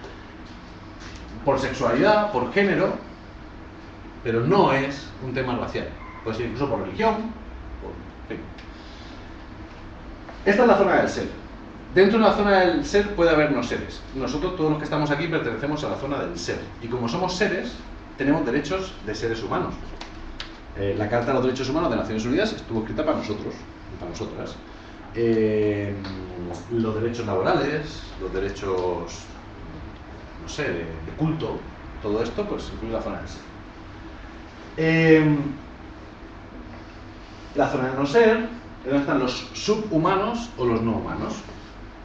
por sexualidad, por género, pero no es un tema racial. Puede ser incluso por religión, en fin. Esta es la zona del ser. Dentro de la zona del ser puede haber no seres. Nosotros, todos los que estamos aquí, pertenecemos a la zona del ser. Y como somos seres, tenemos derechos de seres humanos. La Carta de los Derechos Humanos de Naciones Unidas estuvo escrita para nosotros, para nosotras. Los derechos laborales, los derechos, no sé, de culto, todo esto, pues incluye la zona del ser. La zona del no ser es donde están los subhumanos o los no humanos.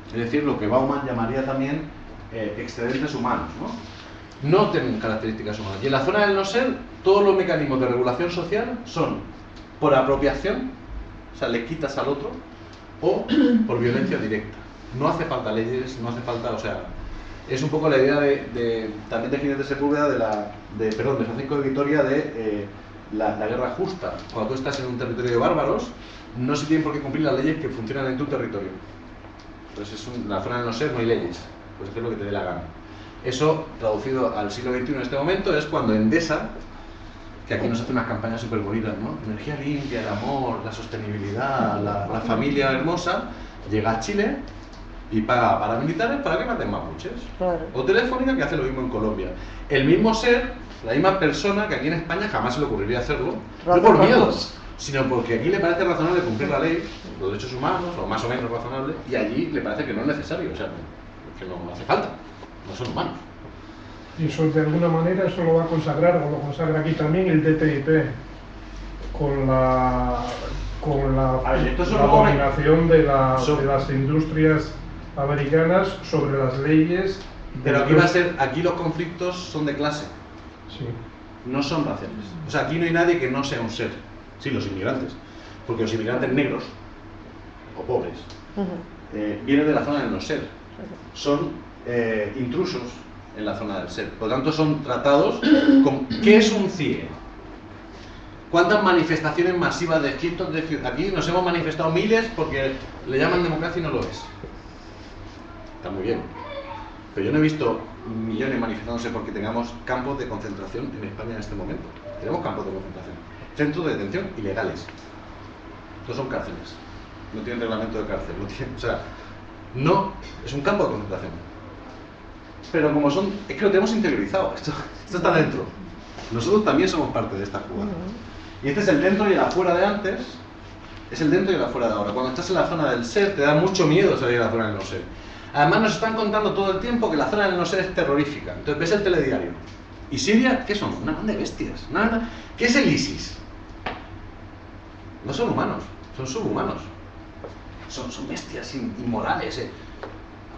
Es decir, lo que Bauman llamaría también excedentes humanos, ¿no? No tienen características humanas. Y en la zona del no ser todos los mecanismos de regulación social son por apropiación, o sea, le quitas al otro, o por violencia directa. No hace falta leyes, no hace falta, o sea, es un poco la idea también de Jiménez de Sepúlveda, de Francisco de Vitoria, de la guerra justa. Cuando tú estás en un territorio de bárbaros, no se tienen por qué cumplir las leyes que funcionan en tu territorio. Entonces, en la zona del no ser no hay leyes, pues hacer lo que te dé la gana. Eso, traducido al siglo XXI en este momento, es cuando Endesa, que aquí nos hace unas campañas súper bonitas, ¿no? Energía limpia, el amor, la sostenibilidad, la familia hermosa, llega a Chile y paga a paramilitares para que maten mapuches. Claro. O Telefónica, que hace lo mismo en Colombia. El mismo ser, la misma persona que aquí en España jamás se le ocurriría hacerlo, no por miedos, sino porque aquí le parece razonable cumplir la ley, los derechos humanos, o más o menos razonable, y allí le parece que no es necesario, o sea, que no hace falta, no son humanos. Y eso de alguna manera eso lo va a consagrar, o lo consagra aquí también el TTIP, con la dominación de las industrias americanas sobre las leyes. Pero aquí los conflictos son de clase, sí, no son raciales. O sea, aquí no hay nadie que no sea un ser. Sí, los inmigrantes, porque los inmigrantes negros o pobres vienen de la zona del no ser, son intrusos en la zona del ser, por lo tanto son tratados con... ¿Qué es un CIE? ¿Cuántas manifestaciones masivas de cientos de ciudades? Aquí nos hemos manifestado miles porque le llaman democracia y no lo es. Está muy bien, pero yo no he visto millones manifestándose porque tengamos campos de concentración en España en este momento. Tenemos campos de concentración, centros de detención ilegales. Estos son cárceles, no tienen reglamento de cárcel, o sea, no, es un campo de concentración. Pero como son, es que lo tenemos interiorizado, esto está dentro. Nosotros también somos parte de esta jugada. Y este es el dentro y el afuera de antes, es el dentro y el afuera de ahora. Cuando estás en la zona del ser, te da mucho miedo salir a la zona del no ser. Además nos están contando todo el tiempo que la zona del no ser es terrorífica. Entonces ves el telediario. ¿Y Siria? ¿Qué son? Una banda de bestias. ¿Qué es el ISIS? No son humanos, son subhumanos. Son bestias inmorales.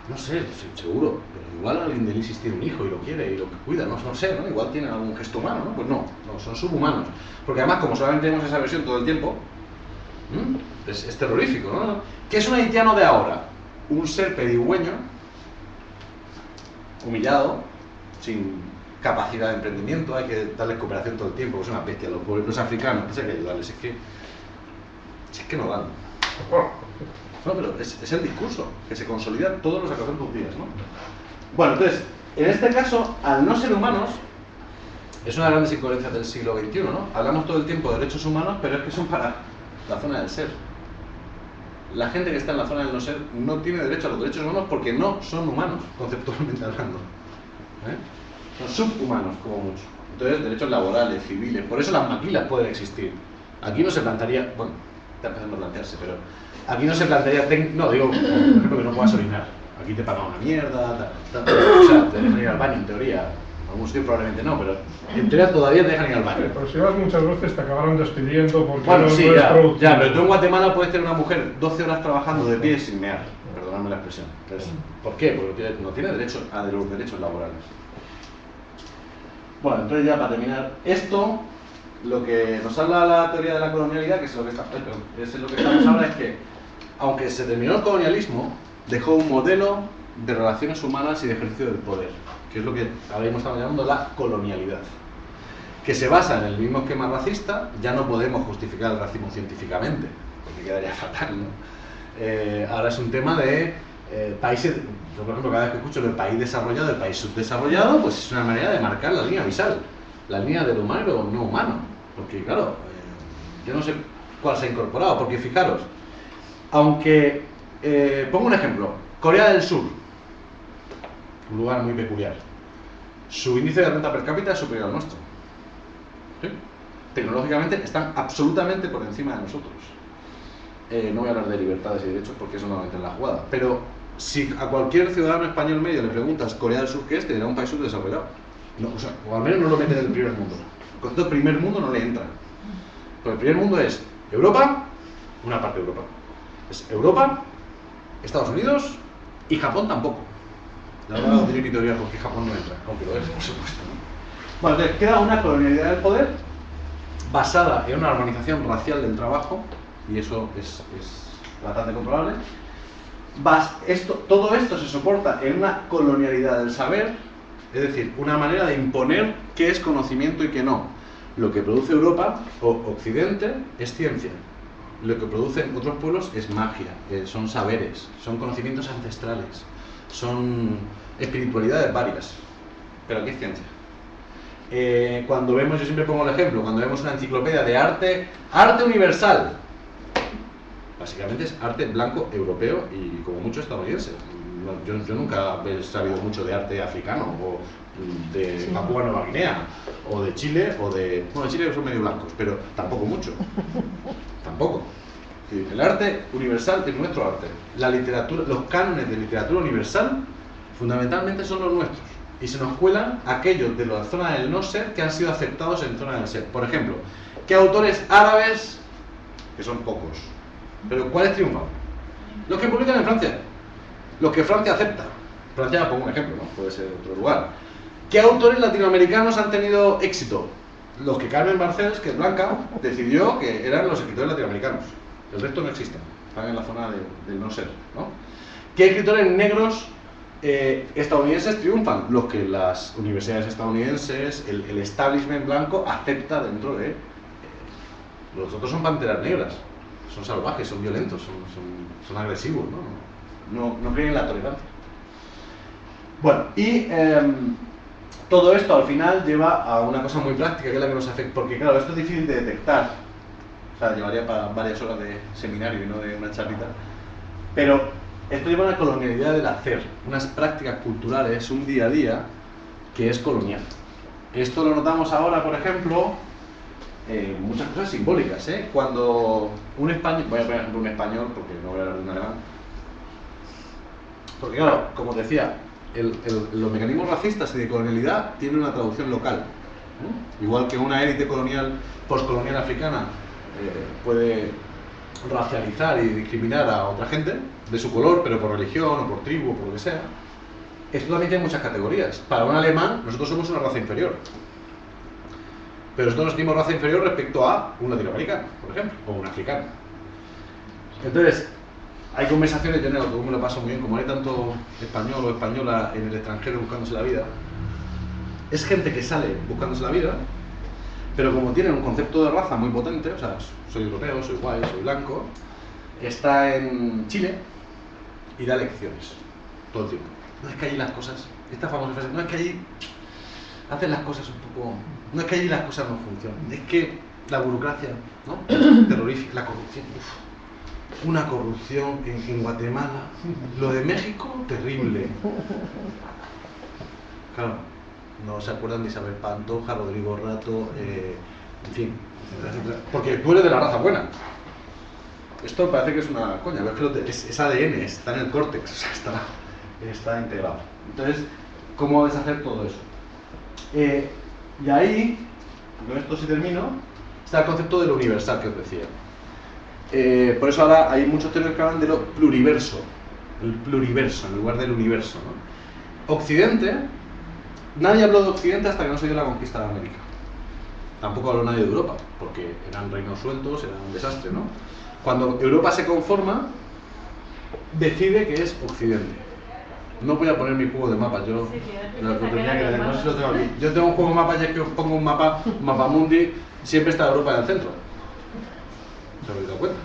No sé, seguro. Pero igual alguien del ISIS tiene un hijo y lo quiere y lo cuida, no sé, ¿no? Igual tienen algún gesto humano, ¿no? Pues no, son subhumanos. Porque además, como solamente tenemos esa versión todo el tiempo, es terrorífico, ¿no? ¿Qué es un haitiano de ahora? Un ser pedigüeño, humillado, sin capacidad de emprendimiento, hay que darles cooperación todo el tiempo, porque son unas bestias, los africanos, hay que ayudarles, es que no dan. No, pero es el discurso que se consolida todos los 400 días, ¿no? Bueno, entonces, en este caso, al no ser humanos, es una de las grandes incoherencias del siglo XXI, ¿no? Hablamos todo el tiempo de derechos humanos, pero es que son para la zona del ser. La gente que está en la zona del no ser no tiene derecho a los derechos humanos porque no son humanos, conceptualmente hablando. Son subhumanos, como mucho. Entonces, derechos laborales, civiles, por eso las maquilas pueden existir. Aquí no se plantearía, bueno, está empezando a plantearse, pero aquí no se plantearía, no, digo, por ejemplo, que no puedas orinar. Aquí te pagan una mierda, o sea, te dejan ir al baño en teoría. En algún sitio probablemente no, pero en teoría todavía te dejan ir al baño. Pero si vas muchas veces te acabaron despidiendo porque bueno, no sí, es productivo. Ya, pero tú en Guatemala puedes tener una mujer 12 horas trabajando de pie sin mear, perdonadme la expresión. Entonces, ¿por qué? Porque no tiene derecho a los derechos laborales. Bueno, entonces ya para terminar, esto, lo que nos habla la teoría de la colonialidad, que es lo que estamos ahora, es que, aunque se terminó el colonialismo, dejó un modelo de relaciones humanas y de ejercicio del poder, que es lo que ahora mismo estamos llamando la colonialidad, que se basa en el mismo esquema racista. Ya no podemos justificar el racismo científicamente, porque quedaría fatal, ¿no? Ahora es un tema de países. Yo, por ejemplo, cada vez que escucho el país desarrollado, el país subdesarrollado, pues es una manera de marcar la línea visal, la línea del humano y lo no humano, porque claro, yo no sé cuál se ha incorporado, porque fijaros, aunque, pongo un ejemplo, Corea del Sur, un lugar muy peculiar, su índice de renta per cápita es superior al nuestro. ¿Sí? Tecnológicamente están absolutamente por encima de nosotros. No voy a hablar de libertades y derechos porque eso no entra en la jugada, pero si a cualquier ciudadano español medio le preguntas Corea del Sur qué es, te dirá un país subdesarrollado. No, o al menos no lo meten en el primer mundo. El concepto de primer mundo no le entra. Pero el primer mundo es Europa, una parte de Europa. Es Europa, Estados Unidos y Japón tampoco. La verdad no tiene editorial porque Japón no entra, aunque lo es, por supuesto, ¿no? Bueno, entonces queda una colonialidad del poder basada en una organización racial del trabajo, y eso es bastante comprobable. Todo esto se soporta en una colonialidad del saber, es decir, una manera de imponer qué es conocimiento y qué no. Lo que produce Europa o Occidente es ciencia. Lo que producen otros pueblos es magia, son saberes, son conocimientos ancestrales, son espiritualidades varias. Pero aquí es ciencia. Cuando vemos, yo siempre pongo el ejemplo, cuando vemos una enciclopedia de arte universal, básicamente es arte blanco europeo y como mucho estadounidense. Yo nunca he sabido mucho de arte africano o de Papúa Nueva Guinea o de Chile o de... Bueno, de Chile son medio blancos, pero tampoco mucho. Tampoco. El arte universal es nuestro arte. La literatura, los cánones de literatura universal fundamentalmente son los nuestros. Y se nos cuelan aquellos de la zona del no ser que han sido aceptados en zona del ser. Por ejemplo, ¿qué autores árabes, que son pocos, pero cuáles triunfan? Los que publican en Francia, los que Francia acepta. Francia, pongo un ejemplo, ¿no? Puede ser otro lugar. ¿Qué autores latinoamericanos han tenido éxito? Los que Carmen Barcels, que es blanca, decidió que eran los escritores latinoamericanos. El resto no existen, están en la zona del no ser, ¿no? ¿Qué escritores negros estadounidenses triunfan? Los que las universidades estadounidenses, el establishment blanco acepta dentro de... los otros son panteras negras, son salvajes, son violentos, son agresivos, no creen en la tolerancia. Bueno, y todo esto al final lleva a una cosa muy práctica que es la que nos afecta, porque claro, esto es difícil de detectar, o sea, llevaría para varias horas de seminario y no de una charlita, pero esto lleva a una colonialidad del hacer, unas prácticas culturales, un día a día que es colonial. Esto lo notamos ahora, por ejemplo, muchas cosas simbólicas, cuando un español, voy a poner ejemplo un español porque no voy a hablar de un alemán, porque claro, como os decía, los mecanismos racistas y de colonialidad tienen una traducción local, ¿no? Igual que una élite colonial, postcolonial africana puede racializar y discriminar a otra gente de su color, pero por religión o por tribu o por lo que sea. Esto también tiene muchas categorías. Para un alemán, nosotros somos una raza inferior, pero nosotros nos sentimos raza inferior respecto a un latinoamericano, por ejemplo, o un africano. Entonces, hay conversaciones, yo me lo paso muy bien, como hay tanto español o española en el extranjero buscándose la vida, es gente que sale buscándose la vida, pero como tienen un concepto de raza muy potente, o sea, soy europeo, soy guay, soy blanco, está en Chile y da lecciones todo el tiempo. No es que allí las cosas, esta famosa frase, no es que allí hacen las cosas un poco, no es que allí las cosas no funcionan, es que la burocracia, ¿no? Terrorífica, la corrupción, una corrupción en Guatemala, lo de México, terrible. Claro, no se acuerdan de Isabel Pantoja, Rodrigo Rato, en fin, porque tú eres de la raza buena. Esto parece que es una coña, pero es ADN, está en el córtex, o sea, está integrado. Entonces, ¿cómo deshacer todo eso? Y ahí, con esto sí termino, está el concepto de lo universal que os decía. Por eso ahora hay muchos teóricos que hablan de lo pluriverso, el pluriverso en lugar del universo, ¿no? Occidente, nadie habló de Occidente hasta que no se dio la conquista de América. Tampoco habló nadie de Europa, porque eran reinos sueltos, era un desastre, ¿no? Cuando Europa se conforma, decide que es Occidente. No voy a poner mi juego de mapas, yo no sé si lo tengo aquí. Yo tengo un juego de mapas, ya que os pongo un mapa mundi, siempre está Europa en el centro. ¿Se habéis dado cuenta?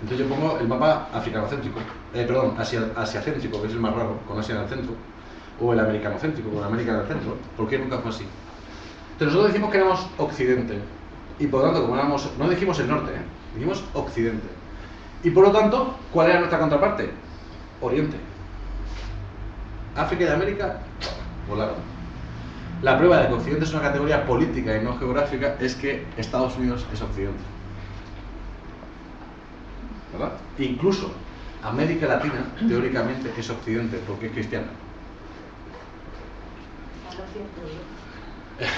Entonces yo pongo el mapa africanocéntrico, perdón, asiacéntrico, que es el más raro, con Asia en el centro, o el americanocéntrico, con América en el centro, porque nunca fue así. Entonces nosotros decimos que éramos Occidente, y por lo tanto, como éramos, no dijimos el norte, dijimos Occidente. Y por lo tanto, ¿cuál era nuestra contraparte? Oriente. África y América volaron. La prueba de que Occidente es una categoría política y no geográfica es que Estados Unidos es Occidente. ¿Verdad? Incluso América Latina, teóricamente, es Occidente porque es cristiana.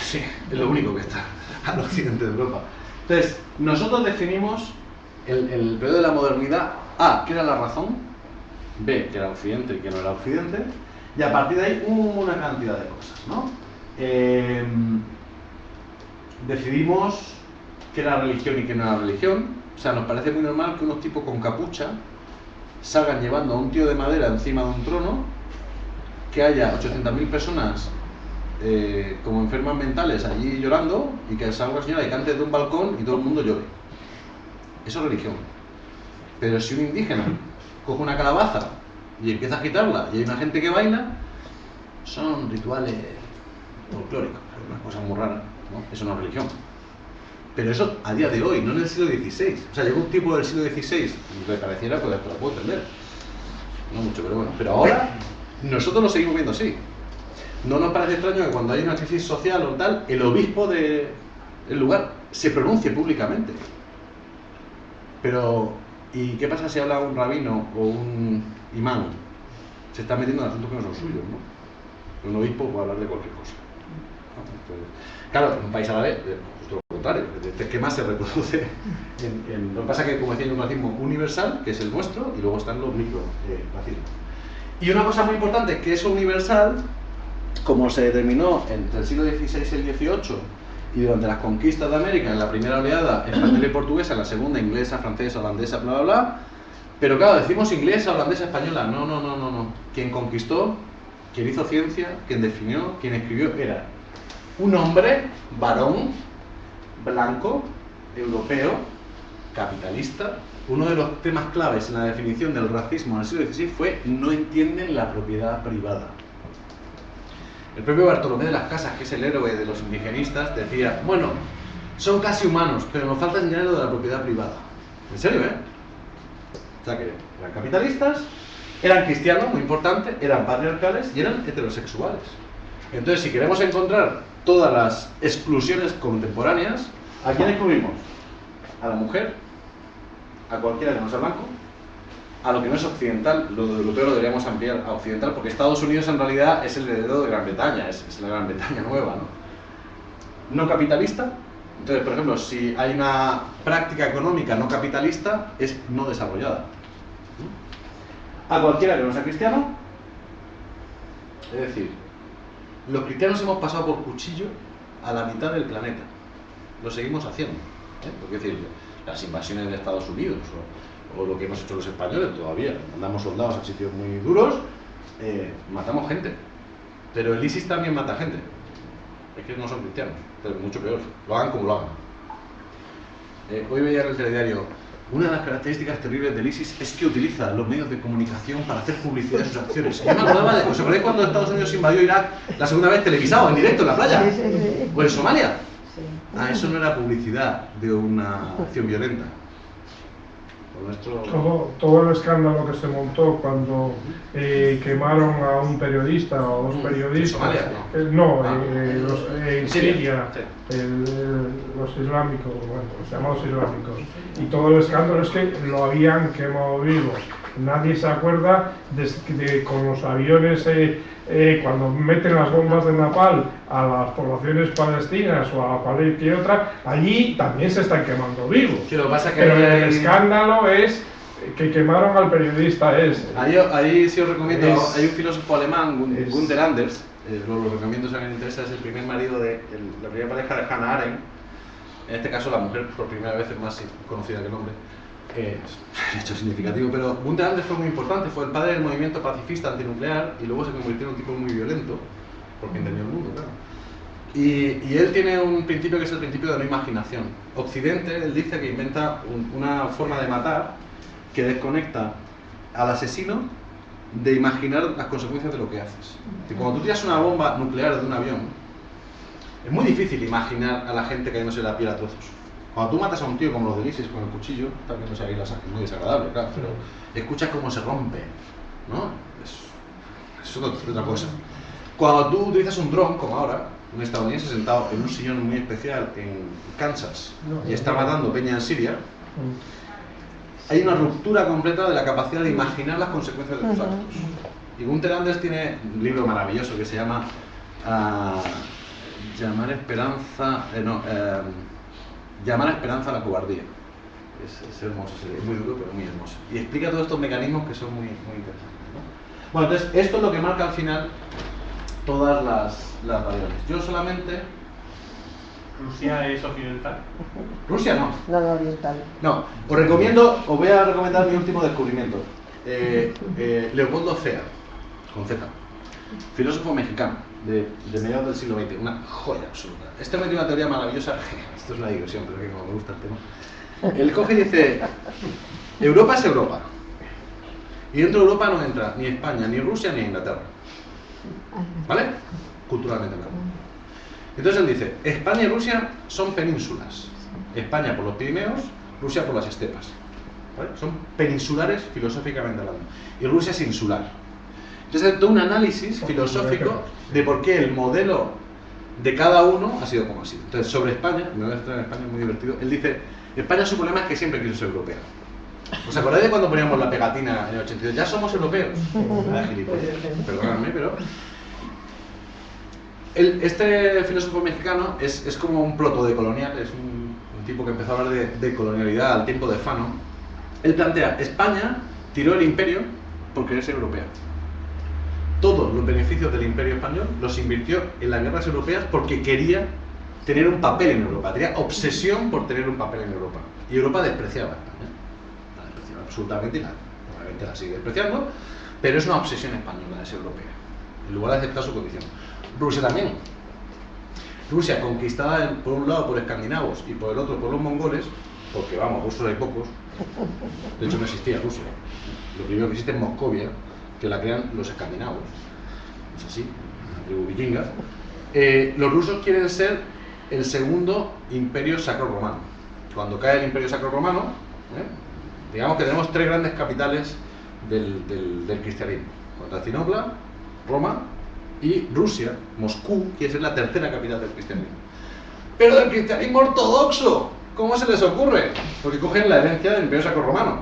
Sí, es lo único que está al occidente de Europa. Entonces, nosotros definimos el periodo de la modernidad, A, que era la razón, B, que era Occidente y que no era Occidente, Y a partir de ahí una cantidad de cosas, ¿no? Decidimos qué era religión y qué no era religión. O sea, nos parece muy normal que unos tipos con capucha salgan llevando a un tío de madera encima de un trono, que haya 800.000 personas como enfermas mentales allí llorando, y que salga una señora y cante de un balcón y todo el mundo llore. Eso es religión. Pero si un indígena coge una calabaza y empieza a agitarla y hay una gente que baila, son rituales folclóricos, unas cosas muy raras, ¿no? Eso no es religión. Pero eso a día de hoy, no en el siglo XVI. O sea, llegó un tipo del siglo XVI y le pareciera, pues esto lo puedo entender. No mucho, pero bueno. Pero ahora nosotros lo seguimos viendo así. No nos parece extraño que cuando hay una crisis social o tal, el obispo del lugar se pronuncie públicamente. Pero, ¿y qué pasa si habla un rabino o un imán? Se está metiendo en asuntos que no son suyos, ¿no? Un obispo puede hablar de cualquier cosa. Entonces, claro, en un país árabe, justo lo contrario, este esquema se reproduce. Lo que pasa es que, como decía, hay un racismo universal, que es el nuestro, y luego están los micro-racismos. Y una cosa muy importante es que eso universal, como se determinó entre el siglo XVI y el XVIII, y durante las conquistas de América, en la primera oleada española y portuguesa, en la segunda inglesa, francesa, holandesa, bla, bla, bla. Pero claro, decimos inglesa, holandesa, española. No. Quien conquistó, quien hizo ciencia, quien definió, quien escribió, era un hombre, varón, blanco, europeo, capitalista. Uno de los temas claves en la definición del racismo en el siglo XVI fue: no entienden la propiedad privada. El propio Bartolomé de las Casas, que es el héroe de los indigenistas, decía: bueno, son casi humanos, pero nos falta enseñar lo de la propiedad privada. En serio, ¿eh? O sea que eran capitalistas, eran cristianos, muy importante, eran patriarcales y eran heterosexuales. Entonces, si queremos encontrar todas las exclusiones contemporáneas, ¿a quién excluimos? A la mujer, a cualquiera que no sea blanco, a lo que no es occidental. Lo de europeo lo deberíamos ampliar a occidental, porque Estados Unidos en realidad es el heredero de Gran Bretaña, es la Gran Bretaña nueva, ¿no? No capitalista. Entonces, por ejemplo, si hay una práctica económica no capitalista, es no desarrollada. A cualquiera que no sea cristiano. Es decir, los cristianos hemos pasado por cuchillo a la mitad del planeta. Lo seguimos haciendo, ¿eh? Porque, es decir, las invasiones de Estados Unidos o lo que hemos hecho los españoles todavía, mandamos soldados a sitios muy duros, matamos gente. Pero el ISIS también mata gente. Es que no son cristianos, pero mucho peor, lo hagan como lo hagan. Hoy veía en el telediario: una de las características terribles del ISIS es que utiliza los medios de comunicación para hacer publicidad de sus acciones. Yo me acordaba de, ¿os acordáis cuando Estados Unidos invadió Irak la segunda vez televisado, en directo, en la playa? Sí. ¿O en Somalia? Ah, eso no era publicidad de una acción violenta. Todo el escándalo que se montó cuando quemaron a un periodista o dos periodistas. ¿En Somalia? En Siria, los islámicos, bueno, los llamados islámicos. Y todo el escándalo es que lo habían quemado vivo. Nadie se acuerda de con los aviones, cuando meten las bombas de napalm a las poblaciones palestinas o a cualquier otra, allí también se están quemando vivos. Sí, lo que pasa es que pero el escándalo es que quemaron al periodista ese. Ahí sí os recomiendo, hay un filósofo alemán, Günther Anders, lo recomiendo si a alguien le interesa, es el primer marido de la primera pareja de Hannah Arendt. En este caso la mujer por primera vez es más conocida que el hombre. Es hecho significativo, pero Günther Anders fue muy importante, fue el padre del movimiento pacifista antinuclear y luego se convirtió en un tipo muy violento, porque entendió el mundo, claro. Y él tiene un principio que es el principio de no imaginación. Occidente, él dice que inventa una forma de matar que desconecta al asesino de imaginar las consecuencias de lo que haces. Y cuando tú tiras una bomba nuclear de un avión, es muy difícil imaginar a la gente cayéndose la piel a trozos. Cuando tú matas a un tío como los del ISIS con el cuchillo, tal vez no sabéis la sangre, es muy desagradable, claro, pero escuchas cómo se rompe, ¿no? Es otra cosa. Cuando tú utilizas un dron, como ahora, un estadounidense sentado en un sillón muy especial en Kansas y está matando peña en Siria, hay una ruptura completa de la capacidad de imaginar las consecuencias de tus actos. Y Günther Anders tiene un libro maravilloso que se llama Llamar a esperanza a la cobardía. Es hermoso, es muy duro pero muy hermoso. Y explica todos estos mecanismos que son muy interesantes, ¿no? Bueno, entonces esto es lo que marca al final todas las variables. Yo solamente... ¿Rusia es occidental? Rusia no. No, no, oriental. No, os voy a recomendar mi último descubrimiento. Leopoldo Cea, con Z, filósofo mexicano de mediados del siglo XX, una joya absoluta. Este me dio una teoría maravillosa, esto es una diversión, pero que como me gusta el tema. Él coge y dice, Europa es Europa, y dentro de Europa no entra ni España, ni Rusia, ni Inglaterra, ¿vale? Culturalmente hablando. Entonces él dice, España y Rusia son penínsulas, España por los Pirineos, Rusia por las estepas, ¿vale? Son peninsulares filosóficamente hablando, y Rusia es insular. Entonces hace todo un análisis filosófico de por qué el modelo de cada uno ha sido como ha sido. Entonces sobre España, me voy a centrar en España, es muy divertido, él dice, España su problema es que siempre quiso ser europea. ¿Os acordáis de cuando poníamos la pegatina en el 82? Ya somos europeos. Perdóname, pero... Este filósofo mexicano es como un protodecolonial, es un tipo que empezó a hablar de colonialidad al tiempo de Fano. Él plantea, España tiró el imperio por querer ser europea. Todos los beneficios del imperio español los invirtió en las guerras europeas porque quería tener un papel en Europa, tenía obsesión por tener un papel en Europa. Y Europa despreciaba a España, la despreciaba absolutamente y obviamente la sigue despreciando, pero es una obsesión española de ser europea, en lugar de aceptar su condición. Rusia también. Rusia conquistada por un lado por escandinavos y por el otro por los mongoles, porque vamos, rusos hay pocos, de hecho no existía Rusia, lo primero que existe es Moscovia, que la crean los escandinavos, es así, una tribu vikinga. Los rusos quieren ser el segundo imperio sacro-romano. Cuando cae el imperio sacro-romano, digamos que tenemos tres grandes capitales del cristianismo: Constantinopla, Roma y Rusia, Moscú, quiere ser la tercera capital del cristianismo. Pero del cristianismo ortodoxo, ¿cómo se les ocurre? Porque cogen la herencia del imperio sacro-romano.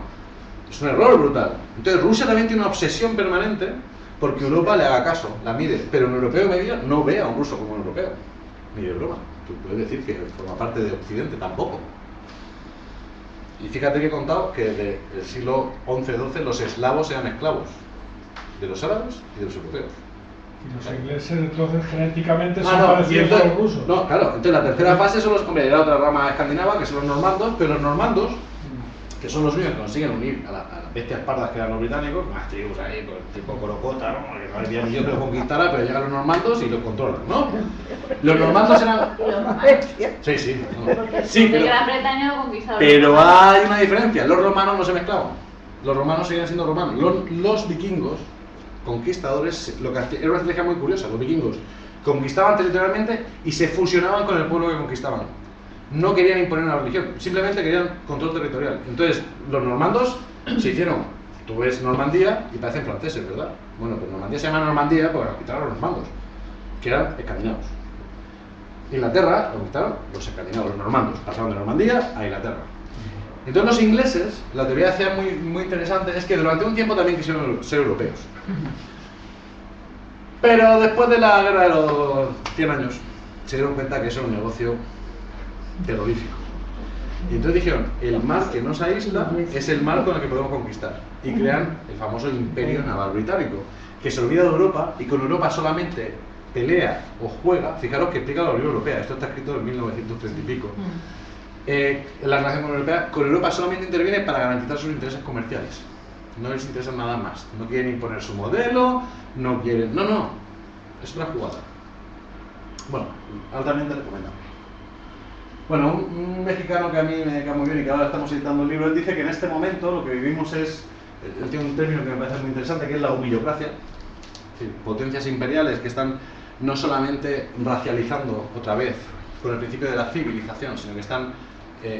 Es un error brutal. Entonces Rusia también tiene una obsesión permanente porque Europa le haga caso, la mide, pero un europeo medio no ve a un ruso como un europeo, ni de broma. Tú puedes decir que forma parte de Occidente, tampoco. Y fíjate que he contado que desde el siglo XI-XII los eslavos eran esclavos de los árabes y de los europeos. Y los ingleses entonces genéticamente son no, parecidos a los rusos. No, claro, entonces la tercera fase son los, hombre, era otra rama escandinava, que son los normandos, pero los normandos, que son los únicos que consiguen unir a las bestias pardas que eran los británicos, más tribus ahí, pues, tipo Corocota, ¿no? Que no había ni yo que lo conquistara, pero llegan los normandos y los controlan, ¿no? Los normandos eran... Sí, sí. No. Sí, pero... Gran Bretaña lo conquistaron. Pero hay una diferencia, los romanos no se mezclaban. Los romanos seguían siendo romanos. Los vikingos, conquistadores, lo que era una estrategia muy curiosa. Los vikingos conquistaban territorialmente y se fusionaban con el pueblo que conquistaban. No querían imponer una religión, simplemente querían control territorial. Entonces, los normandos se hicieron, tú ves Normandía y parecen franceses, ¿verdad? Bueno, pues Normandía se llama Normandía porque la conquistaron los normandos, que eran escandinavos. Inglaterra la conquistaron los escandinavos, los normandos, pasaron de Normandía a Inglaterra. Entonces los ingleses, la teoría hacía muy interesante, es que durante un tiempo también quisieron ser europeos. Pero después de la guerra de los 100 años, se dieron cuenta que eso era un negocio terrorífico. Y entonces dijeron, el mar que nos aísla es el mar con el que podemos conquistar. Y crean el famoso imperio naval británico, que se olvida de Europa y con Europa solamente pelea o juega. Fijaros que explica la Unión Europea, esto está escrito en 1930 y pico. La relación con Europa solamente interviene para garantizar sus intereses comerciales. No les interesa nada más. No quieren imponer su modelo, no quieren... No, es una jugada. Bueno, altamente recomendable. Bueno, un mexicano que a mí me cae muy bien y que ahora estamos editando un libro, él dice que en este momento lo que vivimos es, él tiene un término que me parece muy interesante, que es la humillocracia. Es decir, potencias imperiales que están no solamente racializando otra vez con el principio de la civilización, sino que están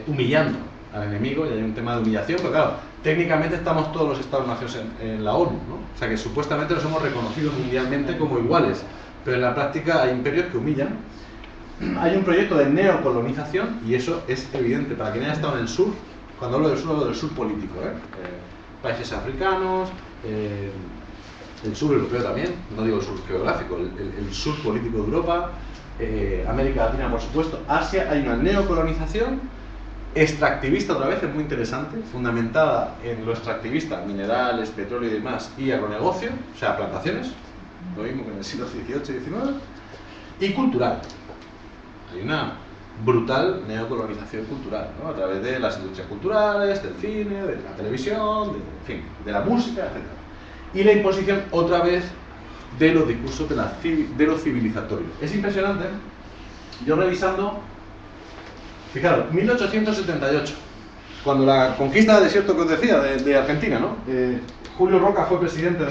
humillando al enemigo, y hay un tema de humillación, pero claro, técnicamente estamos todos los Estados-naciones en la ONU, ¿no? O sea que supuestamente nos hemos reconocido mundialmente como iguales, pero en la práctica hay imperios que humillan. Hay un proyecto de neocolonización y eso es evidente para quien haya estado en el sur. Cuando hablo del sur político, países africanos, el sur europeo también, no digo el sur geográfico, el sur político de Europa, América Latina por supuesto, Asia. Hay una neocolonización extractivista otra vez, es muy interesante, fundamentada en lo extractivista, minerales, petróleo y demás, y agronegocio, o sea, plantaciones, lo mismo que en el siglo XVIII y XIX, y cultural. Hay una brutal neocolonización cultural, ¿no? A través de las industrias culturales, del cine, de la televisión, en fin, de la música, etc. Y la imposición otra vez de los discursos de lo civilizatorio. Es impresionante, yo revisando, fijaros, 1878, cuando la conquista del desierto que os decía, de Argentina, ¿no? Julio Roca fue presidente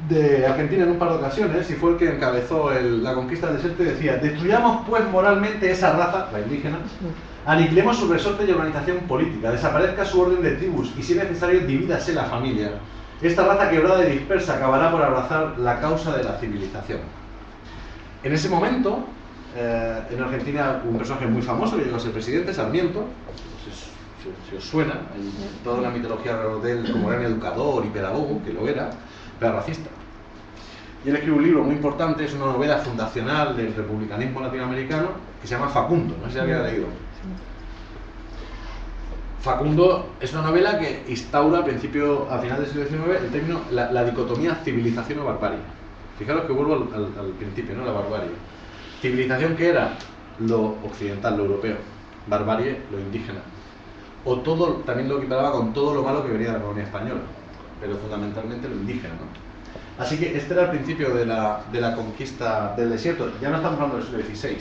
de Argentina en un par de ocasiones y fue el que encabezó la conquista del desierto y decía: destruyamos pues moralmente esa raza, la indígena, aniquilemos su resorte y organización política, desaparezca su orden de tribus y si es necesario divídase la familia. Esta raza quebrada y dispersa acabará por abrazar la causa de la civilización. En ese momento, en Argentina, un personaje muy famoso que llegó a ser presidente, Sarmiento, si os suena, hay toda la mitología alrededor de él como gran educador y pedagogo, que lo era, pero racista. Y él escribe un libro muy importante, es una novela fundacional del republicanismo latinoamericano, que se llama Facundo, no sé si alguien ha leído. Facundo es una novela que instaura a final del siglo XIX el término, la dicotomía civilización o barbarie. Fijaros que vuelvo al principio, ¿no? La barbarie. Civilización, que era lo occidental, lo europeo; barbarie, lo indígena. O todo, también lo equiparaba con todo lo malo que venía de la colonia española, pero fundamentalmente lo indígena, ¿no? Así que este era el principio de la conquista del desierto. Ya no estamos hablando del siglo XVI,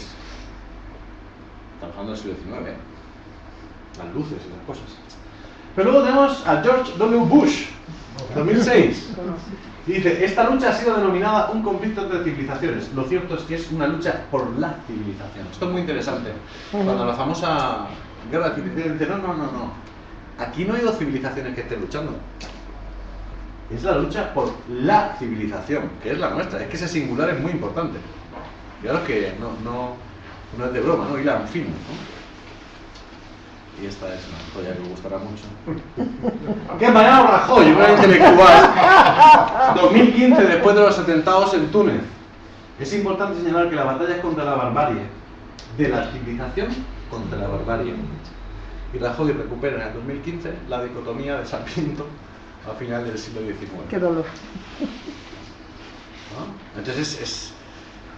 estamos hablando del siglo XIX, las luces y las cosas. Pero luego tenemos a George W. Bush, 2006. Y dice: esta lucha ha sido denominada un conflicto entre civilizaciones. Lo cierto es que es una lucha por la civilización. Esto es muy interesante. Cuando la famosa guerra de civilizaciones dice: no. Aquí no hay dos civilizaciones que estén luchando. Es la lucha por la civilización, que es la nuestra. Es que ese singular es muy importante. Fijaros que no es de broma, ¿no? Ir a un film, ¿no? Y esta es una joya que me gustará mucho. ¿Qué Mariano Rajoy, un gran intelectual? 2015, después de los atentados en Túnez. Es importante señalar que la batalla es contra la barbarie, de la civilización contra la barbarie. Y Rajoy recupera en el 2015 la dicotomía de Sarmiento a final del siglo XIX. Qué dolor. ¿No? Entonces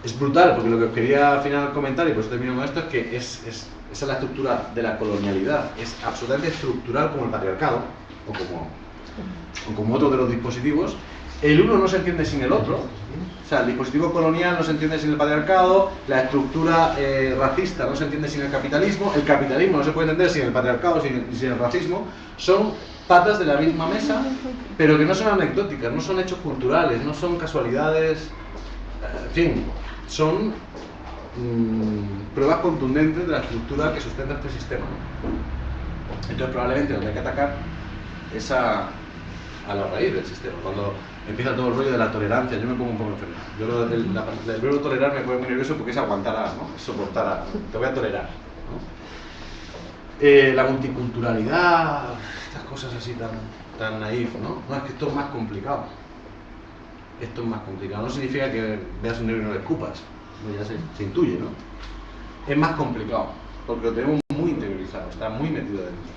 es brutal, porque lo que os quería al final comentar, y por eso termino con esto, es que esa es la estructura de la colonialidad. Es absolutamente estructural como el patriarcado, o como otro de los dispositivos. El uno no se entiende sin el otro. O sea, el dispositivo colonial no se entiende sin el patriarcado, la estructura racista no se entiende sin el capitalismo no se puede entender sin el patriarcado, sin el racismo. Son patas de la misma mesa, pero que no son anecdóticas, no son hechos culturales, no son casualidades, en fin, son pruebas contundentes de la estructura que sustenta este sistema. Entonces probablemente donde hay que atacar es a la raíz del sistema. Cuando empieza todo el rollo de la tolerancia, yo me pongo un poco enfermo. Yo el verbo tolerar me pone muy nervioso porque es aguantar a, ¿no? Es soportar a, te voy a tolerar, ¿no? La multiculturalidad, estas cosas así tan naif, ¿no? No, es que esto es más complicado. Esto es más complicado. No significa que veas un negro y no le escupas. Ya se intuye, ¿no? Es más complicado, porque lo tenemos muy interiorizado, está muy metido dentro.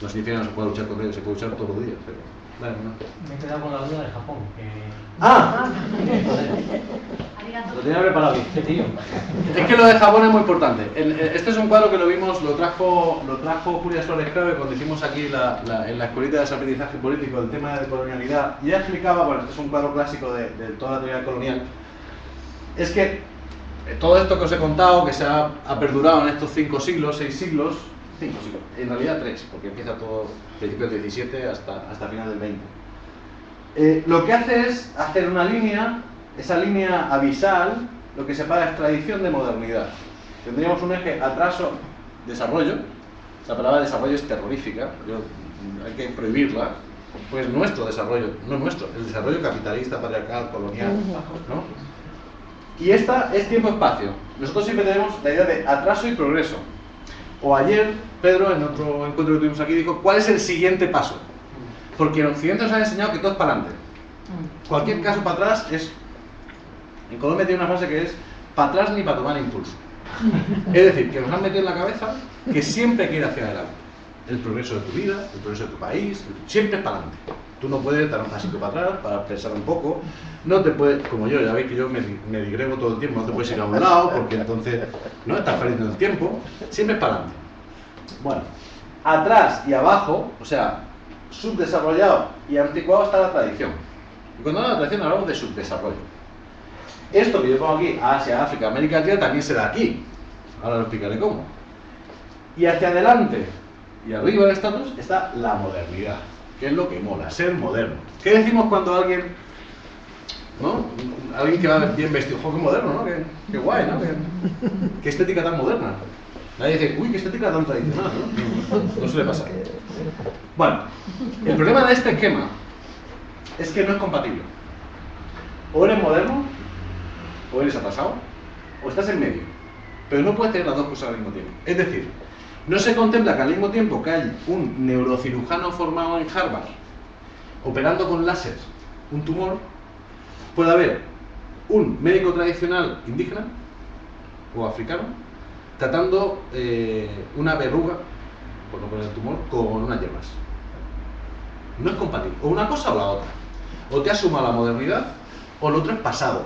No significa que no se pueda luchar con ello, se puede luchar todos los días, pero... Vale, no. Me he quedado con la duda de Japón. ¡Ah! Lo tenía preparado. ¿Qué tío? Es que lo de Japón es muy importante. Este es un cuadro que lo vimos, lo trajo Julia Suárez Clave cuando hicimos aquí en la escuelita de desaprendizaje político el tema de colonialidad. Y ella explicaba, bueno, este es un cuadro clásico de toda la teoría colonial. Es que todo esto que os he contado, que se ha perdurado en estos 5 siglos, 6 siglos, 5 siglos, en realidad 3, porque empieza todo principios del 17 hasta final del 20. Lo que hace es hacer una línea, esa línea abisal, lo que separa es tradición de modernidad. Tendríamos un eje atraso-desarrollo. La palabra desarrollo es terrorífica, hay que prohibirla, pues nuestro desarrollo, no nuestro, el desarrollo capitalista, patriarcal, colonial, ¿no? Y esta es tiempo-espacio. Nosotros siempre tenemos la idea de atraso y progreso. O ayer, Pedro, en otro encuentro que tuvimos aquí, dijo: ¿cuál es el siguiente paso? Porque en Occidente nos han enseñado que todo es para adelante. Cualquier caso para atrás es... En Colombia tiene una frase que es: para atrás ni para tomar impulso. Es decir, que nos han metido en la cabeza que siempre hay que ir hacia adelante. El progreso de tu vida, el progreso de tu país, siempre es para adelante. Tú no puedes dar un pasito para atrás, para pensar un poco. No te puedes, como yo, ya veis que yo me digrego todo el tiempo, no te puedes ir a un lado porque entonces no estás perdiendo el tiempo. Siempre es para adelante. Bueno, atrás y abajo, o sea, subdesarrollado y anticuado está la tradición. Y cuando hablamos de tradición hablamos de subdesarrollo. Esto que yo pongo aquí, Asia, África, América Latina, también se da aquí. Ahora lo explicaré cómo. Y hacia adelante y arriba del estatus está la modernidad, que es lo que mola, ser moderno. ¿Qué decimos cuando alguien, ¿no? Alguien que va bien vestido, ¡jo, qué moderno, ¿no? Qué guay, ¿no? Qué estética tan moderna. Nadie dice, uy, qué estética tan tradicional, ¿no? No suele pasar. Bueno, el problema de este esquema es que no es compatible. O eres moderno, o eres atrasado, o estás en medio. Pero no puedes tener las dos cosas al mismo tiempo. Es decir, no se contempla que al mismo tiempo que hay un neurocirujano formado en Harvard operando con láser un tumor, puede haber un médico tradicional indígena o africano tratando una verruga, por no poner el tumor, con unas hierbas. No es compatible. O una cosa o la otra. O te asuma la modernidad o lo otro es pasado.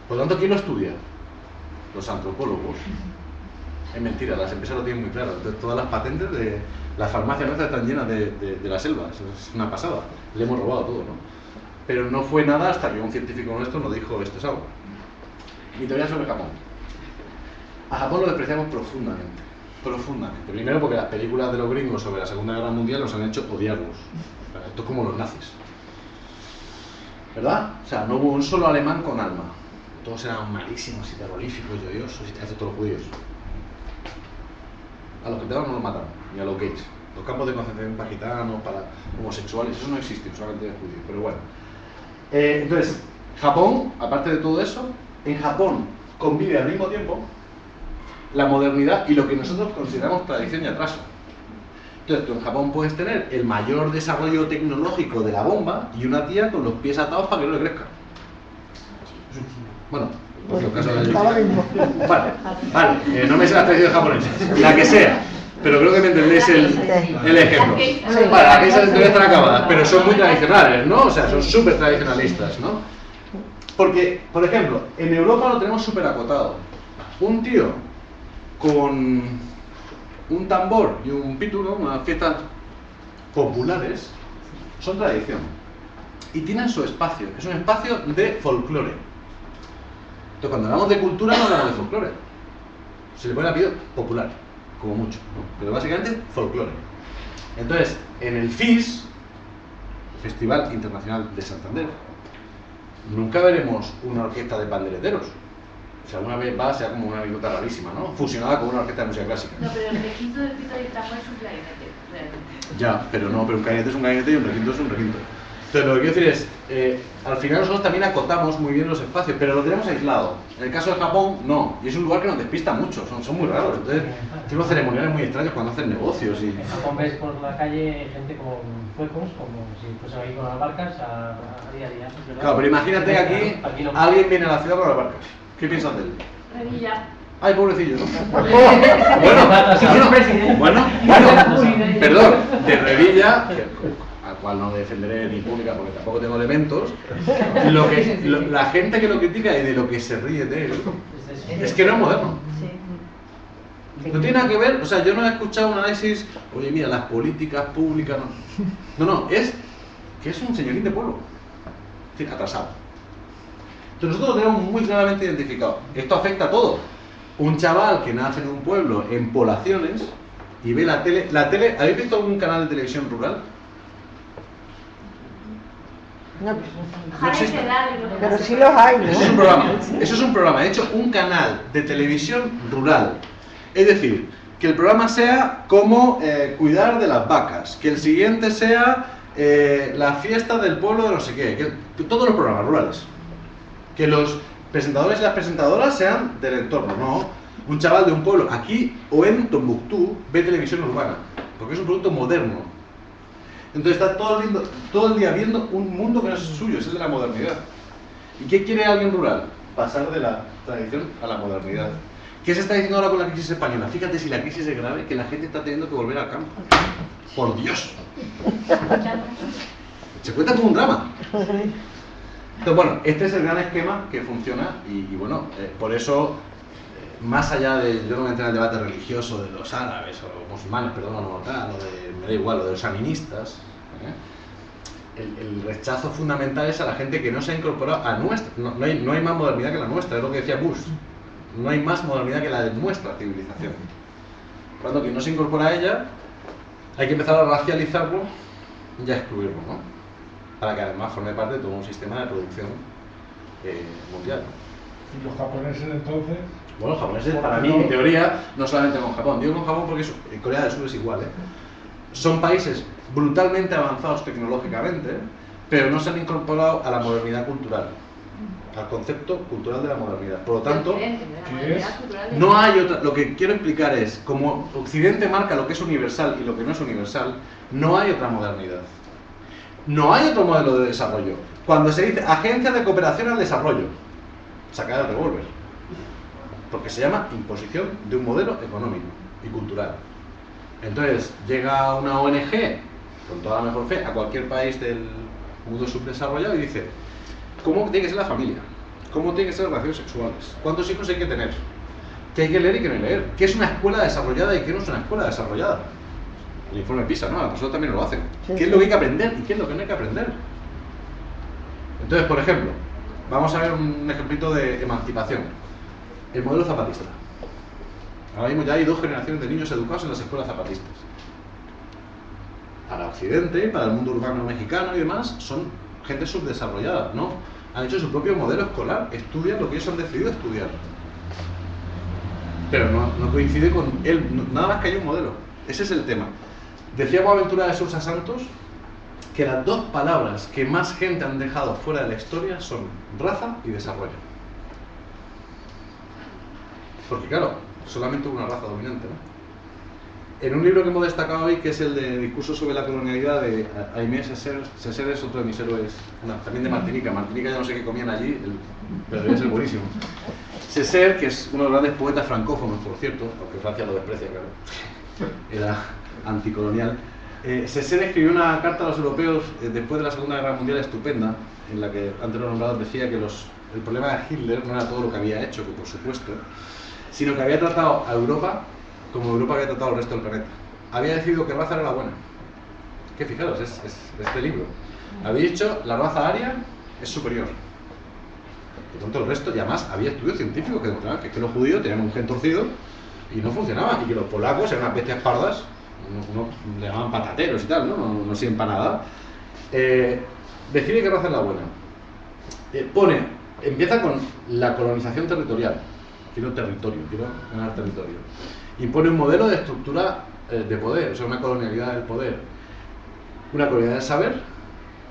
Por lo tanto, ¿quién lo estudia? Los antropólogos. Es mentira, las empresas lo tienen muy claro. Entonces, todas las patentes de las farmacias nuestras están llenas de la selva. Eso es una pasada. Le hemos robado todo, ¿no? Pero no fue nada hasta que un científico nuestro nos dijo esto es algo. Mi teoría sobre Japón. A Japón lo despreciamos profundamente. Profundamente. Primero porque las películas de los gringos sobre la Segunda Guerra Mundial nos han hecho odiarlos. Esto es como los nazis. ¿Verdad? O sea, no hubo un solo alemán con alma. Todos eran malísimos y terroríficos y odiosos, y excepto los judíos. A los gitanos no los mataron, ni a los gays. Los campos de concentración para gitanos, para homosexuales, eso no existe, solamente de judíos. Pero bueno. Entonces, Japón, aparte de todo eso, en Japón convive al mismo tiempo la modernidad y lo que nosotros consideramos tradición y atraso. Entonces, tú en Japón puedes tener el mayor desarrollo tecnológico de la bomba y una tía con los pies atados para que no le crezca. Bueno, pues el caso de vale, no me sé la tradición japonesa, la que sea, pero creo que me entendéis el ejemplo. Vale, aquí esas teorías están acabadas, pero son muy tradicionales, ¿no? O sea, son súper tradicionalistas, ¿no? Porque, por ejemplo, en Europa lo tenemos súper acotado. Un tío con un tambor y un pítulo, unas fiestas populares, son tradición. Y tienen su espacio, es un espacio de folclore. Entonces, cuando hablamos de cultura, no hablamos de folclore. Se le pone apellido popular, como mucho, ¿no? Pero básicamente folclore. Entonces, en el FIS, Festival Internacional de Santander, nunca veremos una orquesta de pandereteros. Si alguna vez va, sea como una anécdota rarísima, ¿no? Fusionada con una orquesta de música clásica. No, pero el requinto del pito de guitarra es un clarinete, realmente. Ya, pero no, pero un clarinete es un clarinete y un requinto es un requinto. Entonces, lo que quiero decir es, al final nosotros también acotamos muy bien los espacios, pero lo tenemos aislado. En el caso de Japón, no. Y es un lugar que nos despista mucho, son muy raros. Entonces, tiene unos ceremoniales muy extraños cuando hacen negocios. Y... En Japón ves por la calle gente con fuecos, como si fuesen ahí con las barcas a día a día. ¿Verdad? Claro, pero imagínate que aquí no. Alguien viene a la ciudad con las barcas. ¿Qué piensan de él? Revilla. Ay, pobrecillo, ¿no? Bueno, perdón, de Revilla, al cual no defenderé ni pública porque tampoco tengo elementos, la gente que lo critica y de lo que se ríe de él es que no es moderno. No tiene nada que ver, o sea, yo no he escuchado un análisis, oye, mira, las políticas públicas, no, es que es un señorín de pueblo, es decir, atrasado. Entonces nosotros lo tenemos muy claramente identificado. Esto afecta a todo. Un chaval que nace en un pueblo en poblaciones y ve la tele, ¿habéis visto algún canal de televisión rural? No, existe. pero sí los hay, ¿no? Eso es un programa. De hecho, un canal de televisión rural. Es decir, que el programa sea como cuidar de las vacas, que el siguiente sea la fiesta del pueblo de no sé qué, que todos los programas rurales. Que los presentadores y las presentadoras sean del entorno, no. Un chaval de un pueblo aquí o en Tombuctú ve televisión urbana, porque es un producto moderno. Entonces está todo el día viendo un mundo que no es suyo, es el de la modernidad. ¿Y qué quiere alguien rural? Pasar de la tradición a la modernidad. ¿Qué se está diciendo ahora con la crisis española? Fíjate si la crisis es grave, que la gente está teniendo que volver al campo. ¡Por Dios! Se cuenta como un drama. Entonces, bueno, este es el gran esquema que funciona y bueno, por eso, más allá de, yo no me entro en el debate religioso de los árabes o musulmanes, perdón, o tal, me da igual, lo de los animistas, el rechazo fundamental es a la gente que no se ha incorporado a nuestra, no hay más modernidad que la nuestra, es lo que decía Bush, no hay más modernidad que la de nuestra civilización. Por lo tanto, quien no se incorpora a ella, hay que empezar a racializarlo y a excluirlo, ¿no? Para que además forme parte de todo un sistema de producción mundial. ¿Y los japoneses entonces? Bueno, los japoneses, para mí, en teoría, no solamente con Japón, digo con Japón porque en Corea del Sur es igual, son países brutalmente avanzados tecnológicamente, pero no se han incorporado a la modernidad cultural, al concepto cultural de la modernidad. Por lo tanto, no hay otra. Lo que quiero explicar es, como Occidente marca lo que es universal y lo que no es universal, no hay otra modernidad. No hay otro modelo de desarrollo. Cuando se dice Agencia de Cooperación al Desarrollo, saca el revólver. Porque se llama imposición de un modelo económico y cultural. Entonces, llega una ONG, con toda la mejor fe, a cualquier país del mundo subdesarrollado y dice: ¿cómo tiene que ser la familia? ¿Cómo tienen que ser las relaciones sexuales? ¿Cuántos hijos hay que tener? ¿Qué hay que leer y qué no hay que leer? ¿Qué es una escuela desarrollada y qué no es una escuela desarrollada? El informe PISA, ¿no? Nosotros también lo hacen. ¿Qué es lo que hay que aprender y qué es lo que no hay que aprender? Entonces, por ejemplo, vamos a ver un ejemplito de emancipación. El modelo zapatista. Ahora mismo ya hay 2 generaciones de niños educados en las escuelas zapatistas. Para Occidente, para el mundo urbano mexicano y demás, son gente subdesarrollada, ¿no? Han hecho su propio modelo escolar, estudian lo que ellos han decidido estudiar. Pero no coincide con él, nada más que hay un modelo. Ese es el tema. Decía Boaventura de Sousa Santos que las 2 palabras que más gente han dejado fuera de la historia son raza y desarrollo. Porque claro, solamente hubo una raza dominante, ¿no? En un libro que hemos destacado hoy, que es el de Discurso sobre la colonialidad de Aimé Césaire, Césaire es otro de mis héroes, también de Martinica. Martinica ya no sé qué comían allí, pero debe ser buenísimo. Césaire, que es uno de los grandes poetas francófonos, por cierto, aunque Francia lo desprecia, claro, era anticolonial. Césaire escribió una carta a los europeos después de la Segunda Guerra Mundial estupenda, en la que antes lo nombrado decía que el problema de Hitler no era todo lo que había hecho, que por supuesto, sino que había tratado a Europa como Europa había tratado al resto del planeta. Había decidido que raza era la buena. Que fijaros, es este libro. Había dicho la raza aria es superior. Por tanto, el resto, y además había estudios científicos que demostraban que los judíos tenían un gen torcido y no funcionaba, y que los polacos eran unas bestias pardas, le llamaban patateros y tal, no sirven para nada. Decide que raza es la buena. Empieza con la colonización territorial. Quiero territorio, quiero ganar territorio. Impone un modelo de estructura de poder, o sea, una colonialidad del poder, una colonialidad del saber.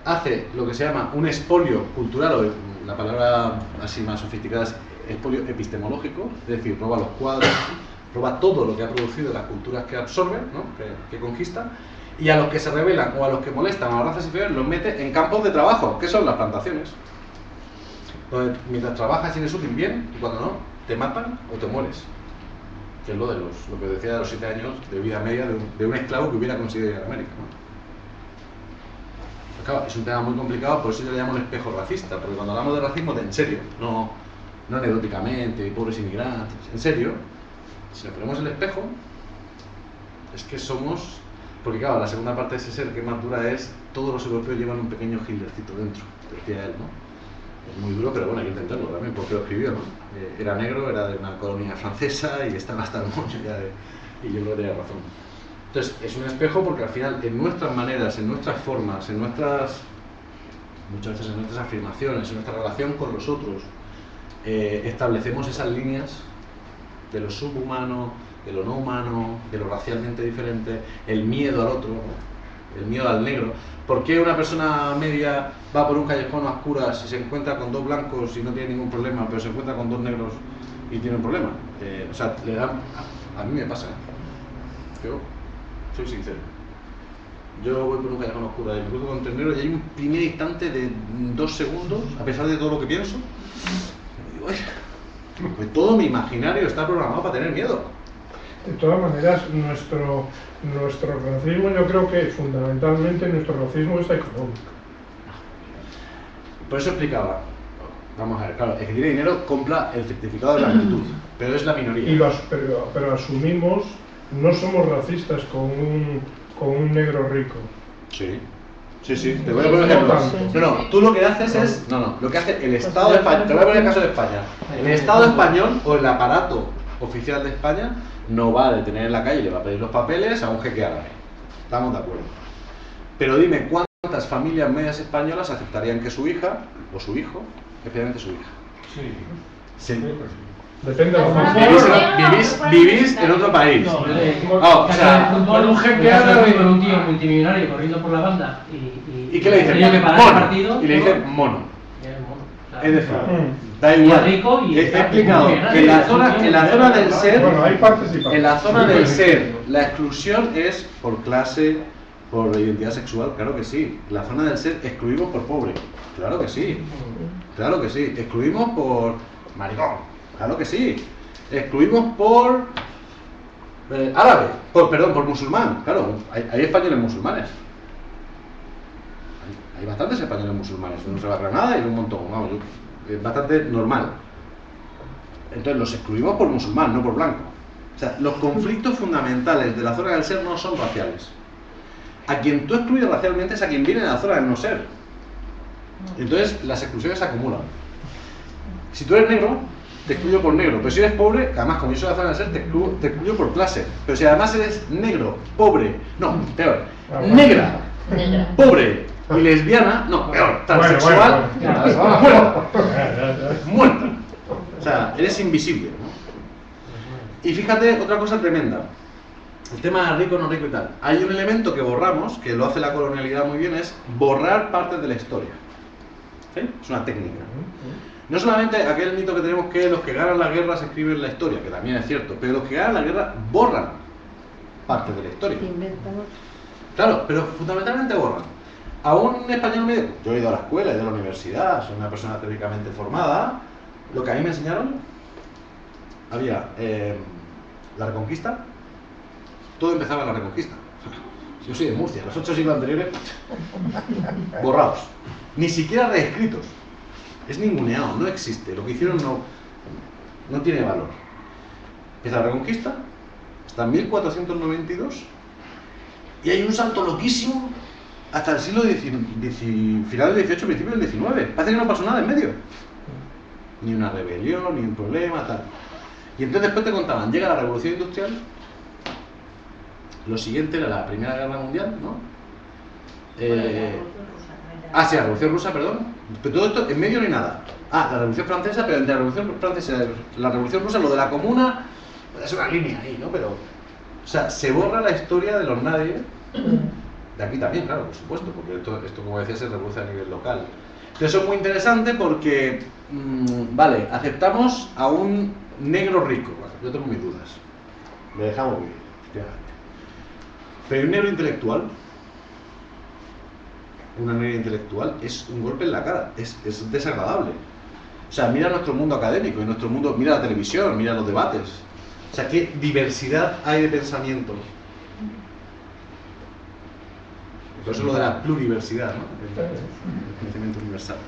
Hace lo que se llama un expolio cultural, o la palabra así más sofisticada es expolio epistemológico, es decir, roba los cuadros, roba todo lo que ha producido las culturas que absorbe, ¿no? que conquista, y a los que se rebelan o a los que molestan a las razas inferiores los mete en campos de trabajo, que son las plantaciones, donde mientras trabajas y eres útil bien, y cuando no, te matan o te mueres. Que es lo que decía de los 7 años de vida media de un esclavo que hubiera conseguido ir a América, ¿no? Claro, es un tema muy complicado, por eso yo le llamo el espejo racista, porque cuando hablamos de racismo, en serio, no anecdóticamente, pobres inmigrantes, en serio, si nos ponemos el espejo, es que somos, porque claro, la segunda parte de ese ser que más dura es, todos los europeos llevan un pequeño Hitlercito dentro, decía él, ¿no? Es muy duro, pero bueno, hay que intentarlo también, porque lo escribió, ¿no? Era negro, era de una colonia francesa y estaba hasta el moño ya y yo creo que tenía razón. Entonces, es un espejo porque al final, en nuestras maneras, en nuestras formas, muchas veces en nuestras afirmaciones, en nuestra relación con los otros, establecemos esas líneas de lo subhumano, de lo no humano, de lo racialmente diferente, el miedo al otro, el miedo al negro. ¿Por qué una persona media va por un callejón a oscuras y se encuentra con 2 blancos y no tiene ningún problema, pero se encuentra con 2 negros y tiene un problema? O sea, le dan... A mí me pasa, Yo soy sincero. Yo voy por un callejón oscuro y me cruzo con 3 negros y hay un primer instante de 2 segundos, a pesar de todo lo que pienso, y digo, Pues todo mi imaginario está programado para tener miedo. De todas maneras, nuestro racismo, yo creo que fundamentalmente nuestro racismo es económico. Por eso explicaba. Vamos a ver, claro, el que tiene dinero compra el certificado de la actitud, pero es la minoría. Pero asumimos, no somos racistas con un negro rico. Sí. Sí, te voy a poner un ejemplo. No, tú lo que haces es... No, lo que hace el Estado de España... Te voy a poner el caso de España. El Estado español o el aparato oficial de España no va a detener en la calle y le va a pedir los papeles a un jeque árabe. Estamos de acuerdo. Pero dime, ¿cuántas familias medias españolas aceptarían que su hija o su hijo, especialmente su hija? Sí. Depende de la Vivís en otro país. O sea, con un jeque árabe con un tío multimillonario corriendo por la banda ¿y qué le dicen? tenía que pagar el partido, Y le dicen mono. Es decir, da igual. Rico y he explicado que en la zona del ser, bueno, hay partes y partes. en la zona del ser, la exclusión es por clase, por identidad sexual, claro que sí. La zona del ser excluimos por pobre, claro que sí. Claro que sí. Excluimos por maricón, claro que sí. Excluimos por árabe, por musulmán, claro. Hay españoles musulmanes. Hay bastantes españoles musulmanes, uno se va a Granada y un montón, vamos, es bastante normal. Entonces los excluimos por musulmán, no por blanco. O sea, los conflictos fundamentales de la zona del ser no son raciales. A quien tú excluyes racialmente es a quien viene de la zona del no ser. Entonces las exclusiones se acumulan. Si tú eres negro, te excluyo por negro, pero si eres pobre, además como yo soy de la zona del ser, te excluyo por clase. Pero si además eres negro, pobre, no, peor, negra, pobre y lesbiana, no, peor, transexual, muerta. O sea, eres invisible, ¿no? Y fíjate otra cosa tremenda. El tema de rico, no rico y tal. Hay un elemento que borramos, que lo hace la colonialidad muy bien, es borrar partes de la historia. ¿Sí? Es una técnica. No solamente aquel mito que tenemos que los que ganan la guerra se escriben la historia, que también es cierto, pero los que ganan la guerra borran partes de la historia. Claro, pero fundamentalmente borran. A un español medio, yo he ido a la escuela, he ido a la universidad, soy una persona teóricamente formada, lo que a mí me enseñaron, había la Reconquista, todo empezaba en la Reconquista. Yo soy de Murcia, los 8 siglos anteriores, borrados, ni siquiera reescritos, es ninguneado, no existe, lo que hicieron no tiene valor. Empieza la Reconquista, hasta 1492, y hay un salto loquísimo hasta el siglo final del XVIII, principio del XIX. Parece que no pasó nada en medio. Ni una rebelión, ni un problema, tal. Y entonces después te contaban, llega la Revolución Industrial, lo siguiente era la Primera Guerra Mundial, ¿no? Sí, la Revolución Rusa, perdón. Pero todo esto, en medio no hay nada. La Revolución Francesa, pero entre la Revolución Francesa y la Revolución Rusa, lo de la Comuna, es una línea ahí, ¿no? Pero, o sea, se borra la historia de los nadie. De aquí también, claro, por supuesto, porque esto como decía, se reproduce a nivel local. Entonces eso es muy interesante porque, vale, aceptamos a un negro rico, bueno, yo tengo mis dudas, le dejamos vivir, efectivamente. Pero un negro intelectual, una negra intelectual, es un golpe en la cara, es desagradable. O sea, mira nuestro mundo académico, y nuestro mundo, mira la televisión, mira los debates. O sea, qué diversidad hay de pensamiento. Por eso lo de la pluriversidad, ¿no? El conocimiento universal.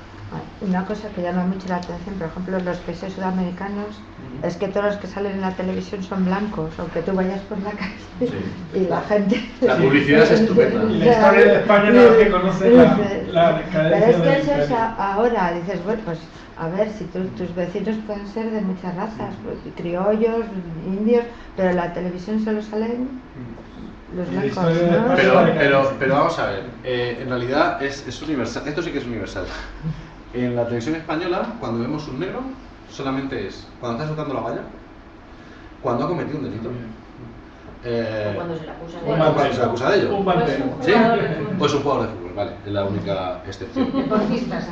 Una cosa que llama mucho la atención, por ejemplo, los países sudamericanos, es que todos los que salen en la televisión son blancos, aunque tú vayas por la calle y la gente... La publicidad es estupenda. Y la historia de España no es que conoce la decadencia. Pero es que eso es ahora, dices, bueno, pues a ver, si tus vecinos pueden ser de muchas razas, criollos, indios, pero en la televisión solo salen los blancos, ¿no? Pero vamos a ver, en realidad es universal, esto sí que es universal. En la televisión española, cuando vemos un negro, solamente es cuando está saltando la valla, cuando ha cometido un delito, Cuando se le acusa de cuando se le acusa de ello. Un bandero. ¿Sí? Pues un jugador de fútbol, vale, es la única excepción. Deportistas.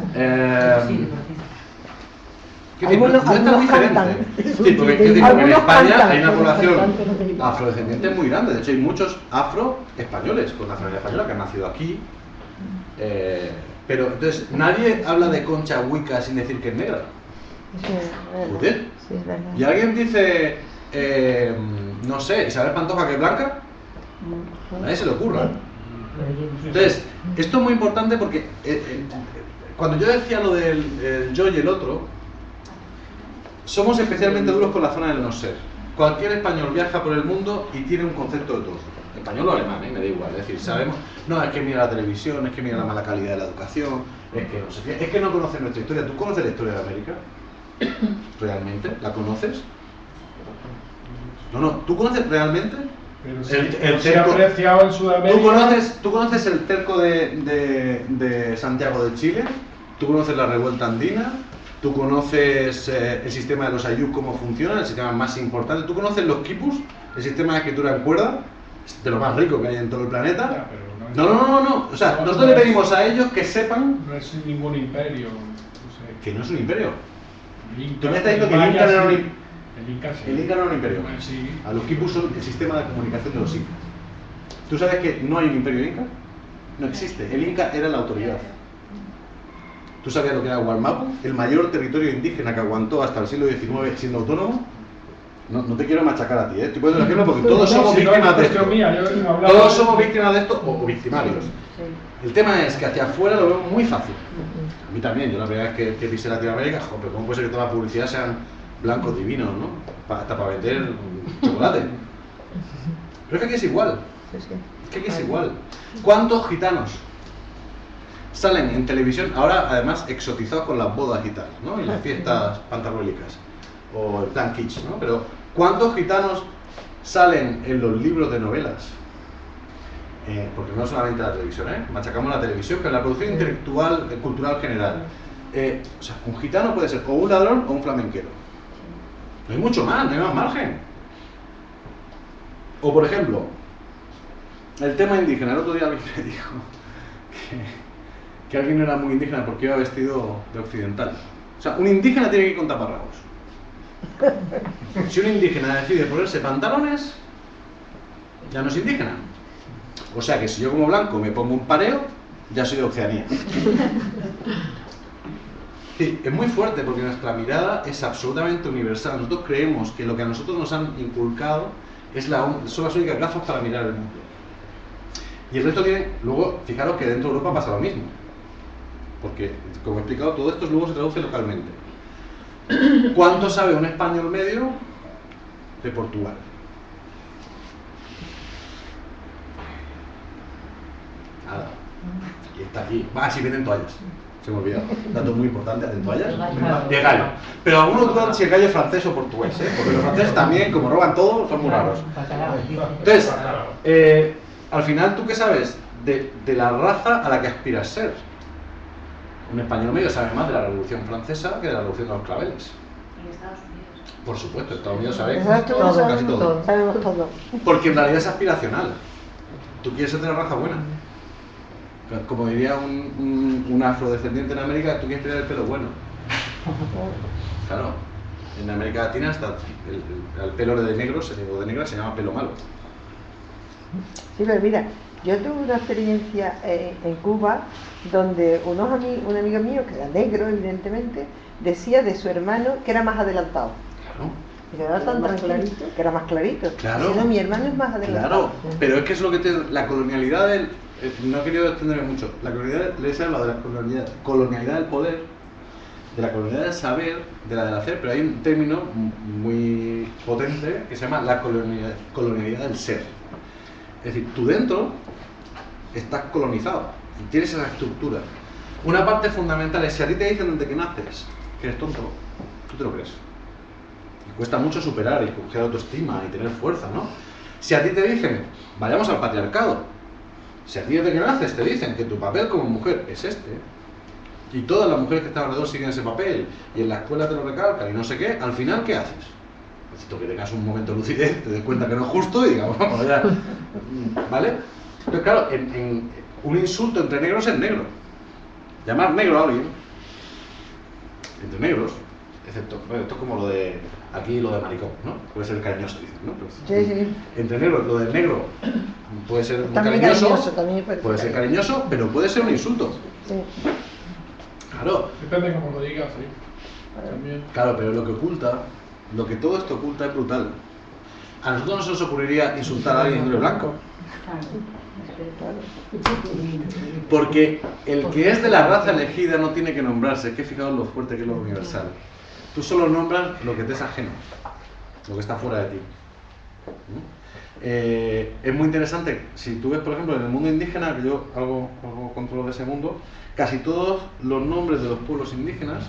Algunos no está muy cantan. diferente. Sí, porque en Algunos España cantan, hay una pero población cantantes no. afrodescendiente muy grande. De hecho, hay muchos afro-españoles con nacionalidad española que han nacido aquí. Pero entonces, nadie habla de Concha Huica sin decir que es negra. Joder. Sí, es verdad. Y alguien dice, no sé, Isabel Pantoja que es blanca, a nadie se le ocurra. Entonces, esto es muy importante porque cuando yo decía lo del yo y el otro, somos especialmente duros con la zona del no ser. Cualquier español viaja por el mundo y tiene un concepto de todo. Español o alemán, me da igual. Es decir, sabemos, no, es que mira la televisión, es que mira la mala calidad de la educación, es que no sé qué, es que no conoces nuestra historia. ¿Tú conoces la historia de América? ¿Realmente? ¿La conoces? No, ¿tú conoces realmente? Pero El se ha cerco- apreciado en Sudamérica. ¿Tú conoces el cerco de Santiago de Chile? ¿Tú conoces la revuelta andina? ¿Tú conoces el sistema de los ayllus, cómo funciona, el sistema más importante? ¿Tú conoces los quipus, el sistema de escritura en cuerda? Es de lo más rico que hay en todo el planeta. Ya, pero No. O sea, nosotros le pedimos a ellos que sepan No es ningún imperio. No sé. que no es un imperio. El Inca- Tú me estás diciendo que el Maya Inca no era un sí. imperio. El Inca sí. El Inca no era un imperio. Sí. A los quipus son el sistema de comunicación de los incas. ¿Tú sabes que no hay un imperio inca? No existe. El Inca era la autoridad. ¿Tú sabías lo que era Gualmapu? El mayor territorio indígena que aguantó hasta el siglo XIX siendo autónomo. No te quiero machacar a ti, ¿eh? Estoy poniendo el ejemplo porque todos somos si no es víctimas de cuestión esto. mía, yo no hablaba Todos de- somos víctimas de esto o victimarios. El tema es que hacia afuera lo vemos muy fácil. A mí también, yo la primera vez que pisé Latinoamérica, joder, ¿cómo puede ser que toda la publicidad sean blancos divinos, ¿no? Hasta para vender chocolate. Pero es que aquí es igual. Sí, sí. Es que aquí es igual. ¿Cuántos gitanos salen en televisión, ahora además exotizados con las bodas y tal, ¿no? Y las fiestas pantarrólicas, o el plan kitsch, ¿no? Pero ¿cuántos gitanos salen en los libros de novelas? Porque no solamente la televisión, machacamos la televisión, pero en la producción intelectual, cultural general. O sea, un gitano puede ser o un ladrón o un flamenquero. No hay mucho más, no hay más margen. O por ejemplo, el tema indígena. El otro día alguien me dijo que alguien no era muy indígena porque iba vestido de occidental. O sea, un indígena tiene que ir con taparrabos. Si un indígena decide ponerse pantalones, ya no es indígena. O sea que si yo como blanco me pongo un pareo, ya soy de Oceanía. Sí, es muy fuerte porque nuestra mirada es absolutamente universal. Nosotros creemos que lo que a nosotros nos han inculcado son las únicas gafas para mirar el mundo. Y el resto tiene, luego, fijaros que dentro de Europa pasa lo mismo. Porque, como he explicado, todo esto luego se traduce localmente. ¿Cuánto sabe un español medio de Portugal? Nada. Y está aquí. Sí, venden toallas. Se me olvidó. Dato muy importante, ¿hacen toallas? De gallo. Pero algunos dudan si el gallo es francés o portugués, porque los franceses también, como roban todo, son muy raros. Entonces, al final, ¿tú qué sabes de la raza a la que aspiras ser? Un español medio sabe más de la Revolución Francesa que de la Revolución de los Claveles. En Estados Unidos. Por supuesto, Estados Unidos sabe Todo, casi todo. sabemos todo. Porque en realidad es aspiracional. Tú quieres ser de la raza buena. Como diría un afrodescendiente en América, tú quieres tener el pelo bueno. Claro, en América Latina hasta el pelo de negros o de negra se llama pelo malo. Sí, pero mira, yo tuve una experiencia en Cuba donde un amigo mío, que era negro evidentemente, decía de su hermano que era más adelantado. Claro. Y que era tan tranquilo, que era más clarito. Claro. Diciendo, mi hermano es más adelantado. Claro, pero es que es lo que la colonialidad del... no he querido extenderme mucho. La colonialidad, les he hablado de la colonialidad del poder, de la colonialidad del saber, de la del hacer, pero hay un término muy potente que se llama la colonialidad del ser. Es decir, tú dentro estás colonizado, tienes esa estructura. Una parte fundamental es si a ti te dicen desde que naces que eres tonto, tú te lo crees. Y cuesta mucho superar y coger autoestima y tener fuerza, ¿no? Si a ti te dicen, vayamos al patriarcado, si a ti desde que naces te dicen que tu papel como mujer es este, y todas las mujeres que están alrededor siguen ese papel, y en la escuela te lo recalcan y no sé qué, al final, ¿qué haces? Necesito que tengas un momento de lucidez, te des cuenta que no es justo y digamos, vamos ya. ¿Vale? Entonces, claro, un insulto entre negros es negro. Llamar negro a alguien, entre negros, excepto, bueno, esto es como lo de, aquí lo de maricón, ¿no? Puede ser cariñoso, dicen, ¿no? Pero, Sí. entre negros, lo del negro puede ser muy También cariñoso, también puede ser cariñoso, pero puede ser un insulto. Sí. Claro. Depende cómo lo digas, sí. También. Claro, pero lo que todo esto oculta es brutal. A nosotros no se nos ocurriría insultar a alguien diciéndole blanco. Porque el que es de la raza elegida no tiene que nombrarse. Es que fijaos lo fuerte que es lo universal. Tú solo nombras lo que te es ajeno, lo que está fuera de ti. Es muy interesante, si tú ves, por ejemplo, en el mundo indígena, que yo algo controlo de ese mundo, casi todos los nombres de los pueblos indígenas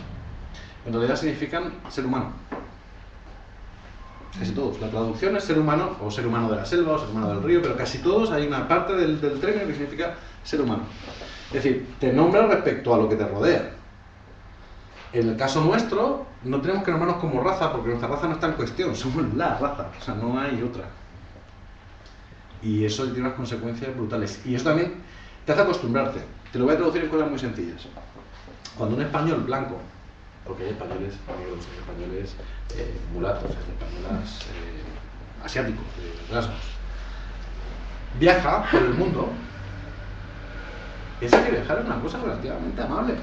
en realidad significan ser humano. Casi todos. La traducción es ser humano, o ser humano de la selva, o ser humano del río, pero casi todos hay una parte del término que significa ser humano. Es decir, te nombra respecto a lo que te rodea. En el caso nuestro, no tenemos que nombrarnos como raza, porque nuestra raza no está en cuestión, somos la raza, o sea, no hay otra. Y eso tiene unas consecuencias brutales. Y eso también te hace acostumbrarte. Te lo voy a traducir en cosas muy sencillas. Cuando un español blanco, porque hay españoles negros, hay españoles mulatos, hay españolas asiáticos, de rasgos, viaja por el mundo, piensa que viajar es una cosa relativamente amable.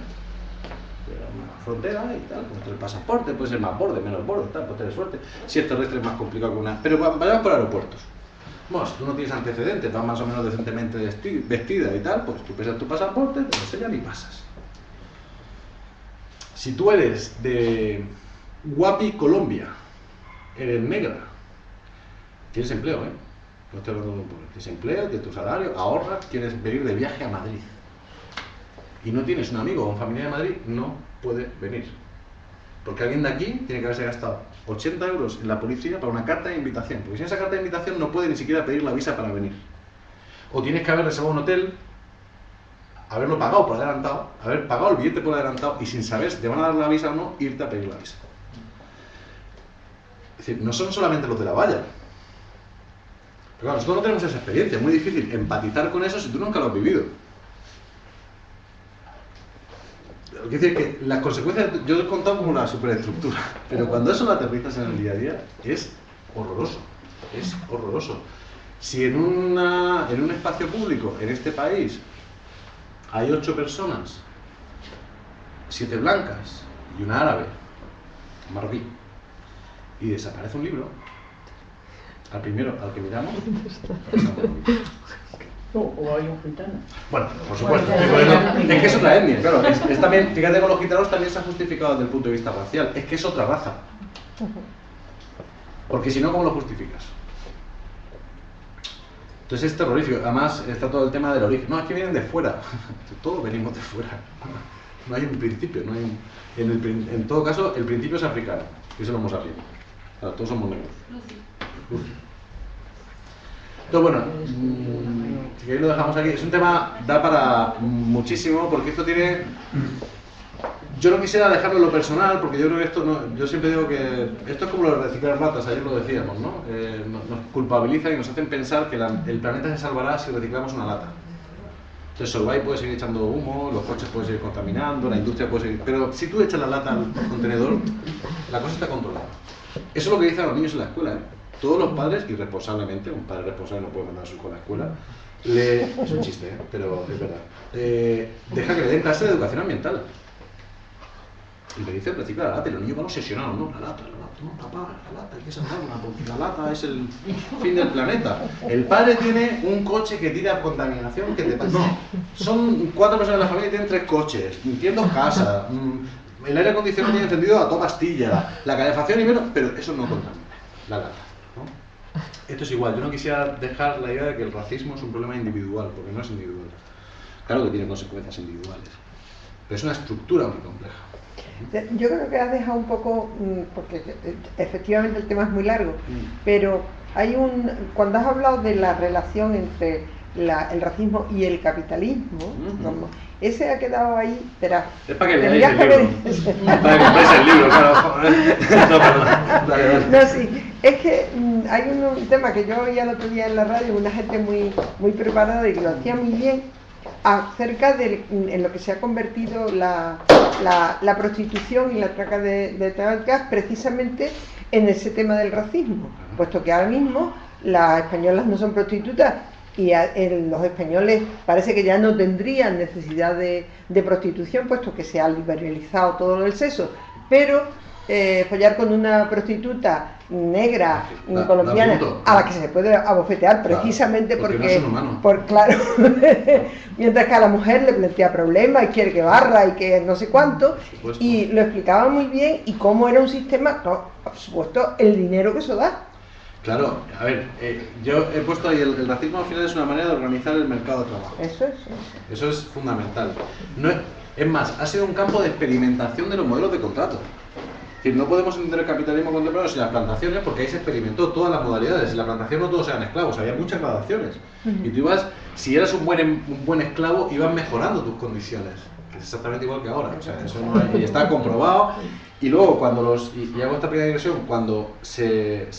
Una frontera y tal, pues el pasaporte puede ser más borde, menos borde, tal, pues tener suerte. Si es terrestre es más complicado que una. Pero vayamos por aeropuertos. Bueno, si tú no tienes antecedentes, vas más o menos decentemente vestida y tal, pues tú pesas tu pasaporte, te lo enseñan y pasas. Si tú eres de Guapi, Colombia, eres negra, tienes empleo, no estoy hablando de un pueblo, tienes empleo, de tu salario, ahorras, quieres venir de viaje a Madrid y no tienes un amigo o un familiar de Madrid, no puede venir. Porque alguien de aquí tiene que haberse gastado 80 euros en la policía para una carta de invitación. Porque sin esa carta de invitación no puede ni siquiera pedir la visa para venir. O tienes que haber reservado un hotel, haberlo pagado por adelantado, haber pagado el billete por adelantado y sin saber si te van a dar la visa o no, irte a pedir la visa. Es decir, no son solamente los de la valla. Pero claro, nosotros no tenemos esa experiencia, es muy difícil empatizar con eso si tú nunca lo has vivido. Quiero decir que las consecuencias, yo he contado como la superestructura, pero cuando eso lo aterrizas en el día a día, es horroroso, es horroroso. Si en un espacio público, en este país, hay 8 personas, 7 blancas y una árabe, marroquí, y desaparece un libro, al primero al que miramos, o hay un gitano. Bueno, por supuesto, es que es otra etnia, claro, es también, fíjate con los gitanos también se ha justificado desde el punto de vista racial, es que es otra raza. Porque si no, ¿cómo lo justificas? Entonces es terrorífico, además está todo el tema del origen, no, es que vienen de fuera, todos venimos de fuera, no hay un principio, no hay un, en todo caso el principio es africano, que es el Homo sapiens, claro, todos somos negros. Entonces bueno, si queréis lo dejamos aquí, es un tema, da para muchísimo, porque esto tiene, yo no quisiera dejarlo en lo personal, porque yo creo que esto no, yo siempre digo que esto es como lo de reciclar latas, ayer lo decíamos, ¿no? Nos culpabilizan y nos hacen pensar que el planeta se salvará si reciclamos una lata. Entonces Solvay puede seguir echando humo, los coches pueden seguir contaminando, la industria puede seguir, pero si tú echas la lata al contenedor, la cosa está controlada. Eso es lo que dicen los niños en la escuela, Todos los padres, irresponsablemente, un padre responsable no puede mandar a su hijo a la escuela, es un chiste, pero es verdad, deja que le den clase de educación ambiental. Y le dice recicla la lata, y los niños van obsesionados, no, la lata, no, papá, la lata, hay que salvarla, porque la lata es el fin del planeta. El padre tiene un coche que tira contaminación, que te pasa. No, son 4 personas en la familia y tienen 3 coches, tienen 2 casas, el aire acondicionado tiene encendido a toda pastilla, la calefacción y menos, pero eso no contamina, la lata, ¿no? Esto es igual, yo no quisiera dejar la idea de que el racismo es un problema individual, porque no es individual. Claro que tiene consecuencias individuales, pero es una estructura muy compleja. Yo creo que has dejado un poco, porque efectivamente el tema es muy largo, pero hay cuando has hablado de la relación entre el racismo y el capitalismo, como, ese ha quedado ahí, espera. Es para que leáis el libro. Para que compréis el libro, claro. No, perdón. No, sí, es que hay un tema que yo oía el otro día en la radio, una gente muy preparada y que lo hacía muy bien, acerca de en lo que se ha convertido la prostitución y la trata de drogas precisamente en ese tema del racismo, puesto que ahora mismo las españolas no son prostitutas los españoles parece que ya no tendrían necesidad de prostitución, puesto que se ha liberalizado todo lo del sexo, pero follar con una prostituta negra colombiana a la que se puede abofetear precisamente porque no porque son humanos. claro, mientras que a la mujer le plantea problemas y quiere que barra y que no sé cuánto, y lo explicaba muy bien y cómo era un sistema, no, por supuesto, el dinero que eso da. Claro, a ver, yo he puesto ahí el racismo al final es una manera de organizar el mercado de trabajo. Eso es fundamental. Es más, ha sido un campo de experimentación de los modelos de contrato. Es decir, no podemos entender el capitalismo contemporáneo sin las plantaciones, porque ahí se experimentó todas las modalidades. En la plantación no todos eran esclavos, había muchas gradaciones. Y tú ibas, si eras un buen esclavo, ibas mejorando tus condiciones. Que es exactamente igual que ahora. O sea, eso no hay, y está comprobado. Y luego, cuando y hago esta pequeña digresión, cuando se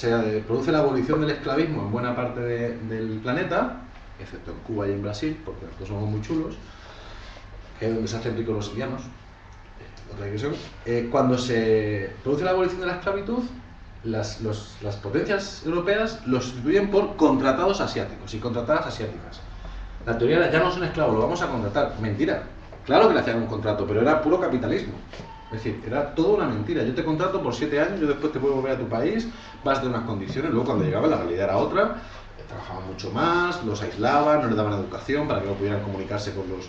produce la abolición del esclavismo en buena parte del planeta, excepto en Cuba y en Brasil, porque nosotros somos muy chulos, que es donde se hacen ricos los indianos, otra digresión, cuando se produce la abolición de la esclavitud, las potencias europeas lo sustituyen por contratados asiáticos y contratadas asiáticas. La teoría era, ya no son esclavos, lo vamos a contratar. Mentira. Claro que le hacían un contrato, pero era puro capitalismo. Es decir, era toda una mentira. Yo te contrato por 7 años, yo después te puedo volver a tu país, vas de unas condiciones, luego cuando llegaba la realidad era otra, trabajaban mucho más, los aislaban, no les daban educación para que no pudieran comunicarse con los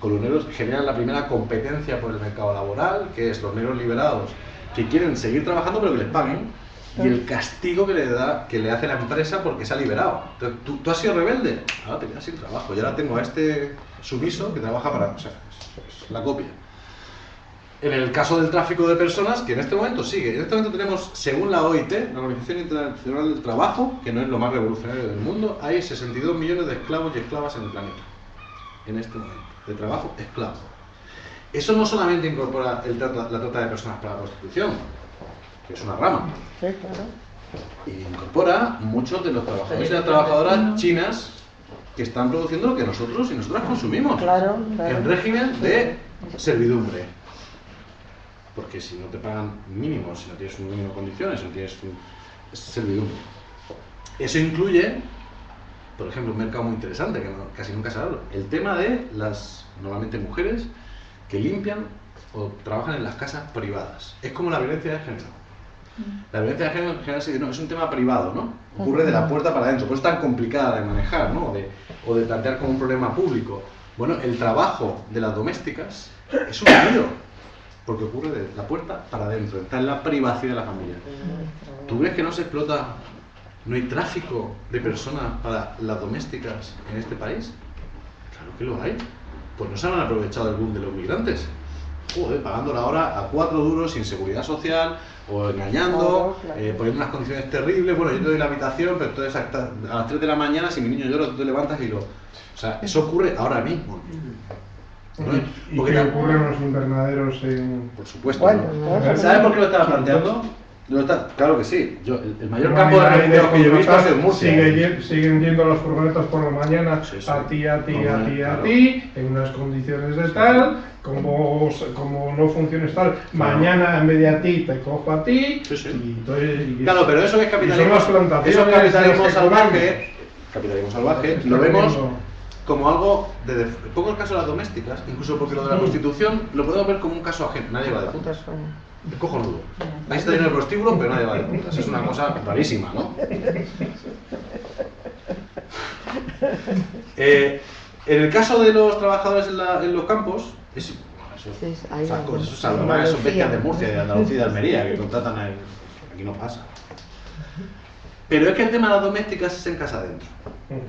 colonios, generan la primera competencia por el mercado laboral, que es los negros liberados, que quieren seguir trabajando pero que les paguen, y el castigo que le hace la empresa porque se ha liberado. Entonces, ¿tú has sido rebelde? Ahora te quedas sin trabajo, y ahora tengo a este sumiso que trabaja para... O sea, es la copia. En el caso del tráfico de personas, que en este momento sigue. En este momento tenemos, según la OIT, la Organización Internacional del Trabajo, que no es lo más revolucionario del mundo, hay 62 millones de esclavos y esclavas en el planeta. En este momento. De trabajo esclavo. Eso no solamente incorpora la trata de personas para la prostitución, que es una rama. Sí, claro. Y incorpora muchos de los trabajadores y las trabajadoras chinas que están produciendo lo que nosotros y nosotras consumimos. Claro. En régimen de servidumbre. Porque si no te pagan mínimos, si no tienes un mínimo de condiciones, si no tienes servidumbre. Eso incluye, por ejemplo, un mercado muy interesante, que casi nunca se habla, el tema de las, normalmente mujeres, que limpian o trabajan en las casas privadas. Es como la violencia de género. La violencia de género en general no, es un tema privado, ¿no? Ocurre de la puerta para adentro, por eso es tan complicada de manejar, ¿no? O de plantear como un problema público. Bueno, el trabajo de las domésticas es un lío, porque ocurre de la puerta para adentro, está en la privacidad de la familia. ¿Tú crees que no se explota, no hay tráfico de personas para las domésticas en este país? Claro que lo hay. Pues no se han aprovechado el boom de los migrantes. Joder, pagando la hora a 4 duros, sin seguridad social, o engañando, poniendo unas condiciones terribles. Bueno, yo te doy la habitación, pero entonces a las 3 de la mañana, si mi niño llora, tú te levantas y lo... O sea, eso ocurre ahora mismo. ¿No? ¿Y qué ocurre en los invernaderos en...? Por supuesto. Bueno, ¿no? ¿Sabes por qué lo estaba planteando? Claro que sí. El mayor campo de refugiados que yo he visto ha sido en Murcia. Siguen yendo las furgonetas por la mañana, sí. a ti, claro. en unas condiciones de tal, como no funciones tal, mañana en vez de a ti te cojo a ti. Claro, pero eso es capitalismo. Eso es capitalismo salvaje. Capitalismo salvaje. Lo vemos como algo de... Pongo el caso de las domésticas, incluso porque lo de la prostitución lo podemos ver como un caso ajeno. Nadie va de putas. Es cojonudo. Ahí está en el prostíbulo, pero nadie va de putas. Es una cosa rarísima, ¿no? En el caso de los trabajadores en los campos, esos bestias de Murcia, de Andalucía y de Almería que contratan a... Aquí no pasa. Pero es que el tema de las domésticas es en casa adentro.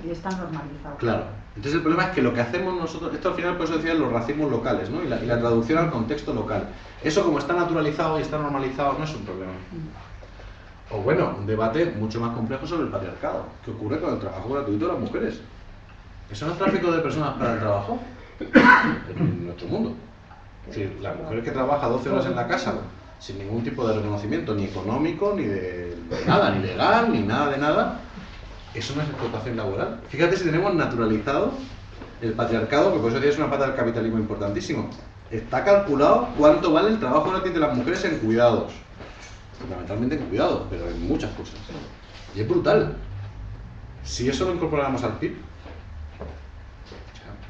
Y está normalizado. Claro. Entonces el problema es que lo que hacemos nosotros, esto al final por eso decía los racismos locales, ¿no? y la traducción al contexto local. Eso como está naturalizado y está normalizado no es un problema. O bueno, un debate mucho más complejo sobre el patriarcado. ¿Qué ocurre con el trabajo gratuito de las mujeres? ¿Eso no es tráfico de personas para el trabajo? En nuestro mundo. Es decir, la mujer que trabaja 12 horas en la casa sin ningún tipo de reconocimiento, ni económico, ni de nada, ni legal, ni nada de nada, eso no es explotación laboral. Fíjate si tenemos naturalizado el patriarcado, que por eso es una pata del capitalismo importantísimo. Está calculado cuánto vale el trabajo gratis de las mujeres en cuidados. Fundamentalmente en cuidados, pero en muchas cosas. Y es brutal. Si eso lo incorporáramos al PIB,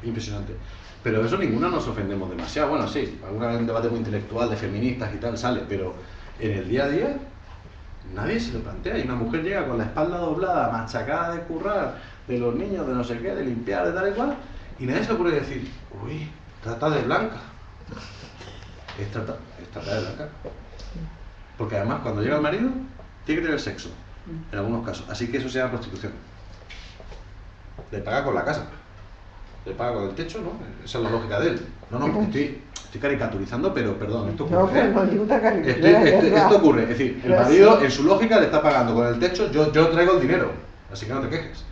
impresionante. Pero eso ninguno nos ofendemos demasiado. Bueno, sí, alguna vez un debate muy intelectual de feministas y tal sale, pero en el día a día nadie se lo plantea. Y una mujer llega con la espalda doblada, machacada de currar, de los niños, de no sé qué, de limpiar, de tal y cual, y nadie se le ocurre decir, uy, trata de blanca. Es trata de blanca. Porque además, cuando llega el marido, tiene que tener sexo, en algunos casos. Así que eso se llama prostitución. Le paga con la casa. Le paga con el techo, ¿no? Esa es la lógica de él. No, estoy caricaturizando, pero perdón, esto ocurre. No, ninguna caricatura. Esto ocurre, es decir, el marido en su lógica le está pagando con el techo, yo traigo el dinero, así que no te quejes.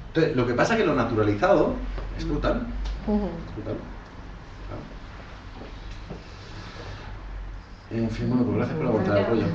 Entonces, lo que pasa es que lo naturalizado es brutal. Es brutal. Claro. En fin, bueno, pues gracias por aguantar el rollo.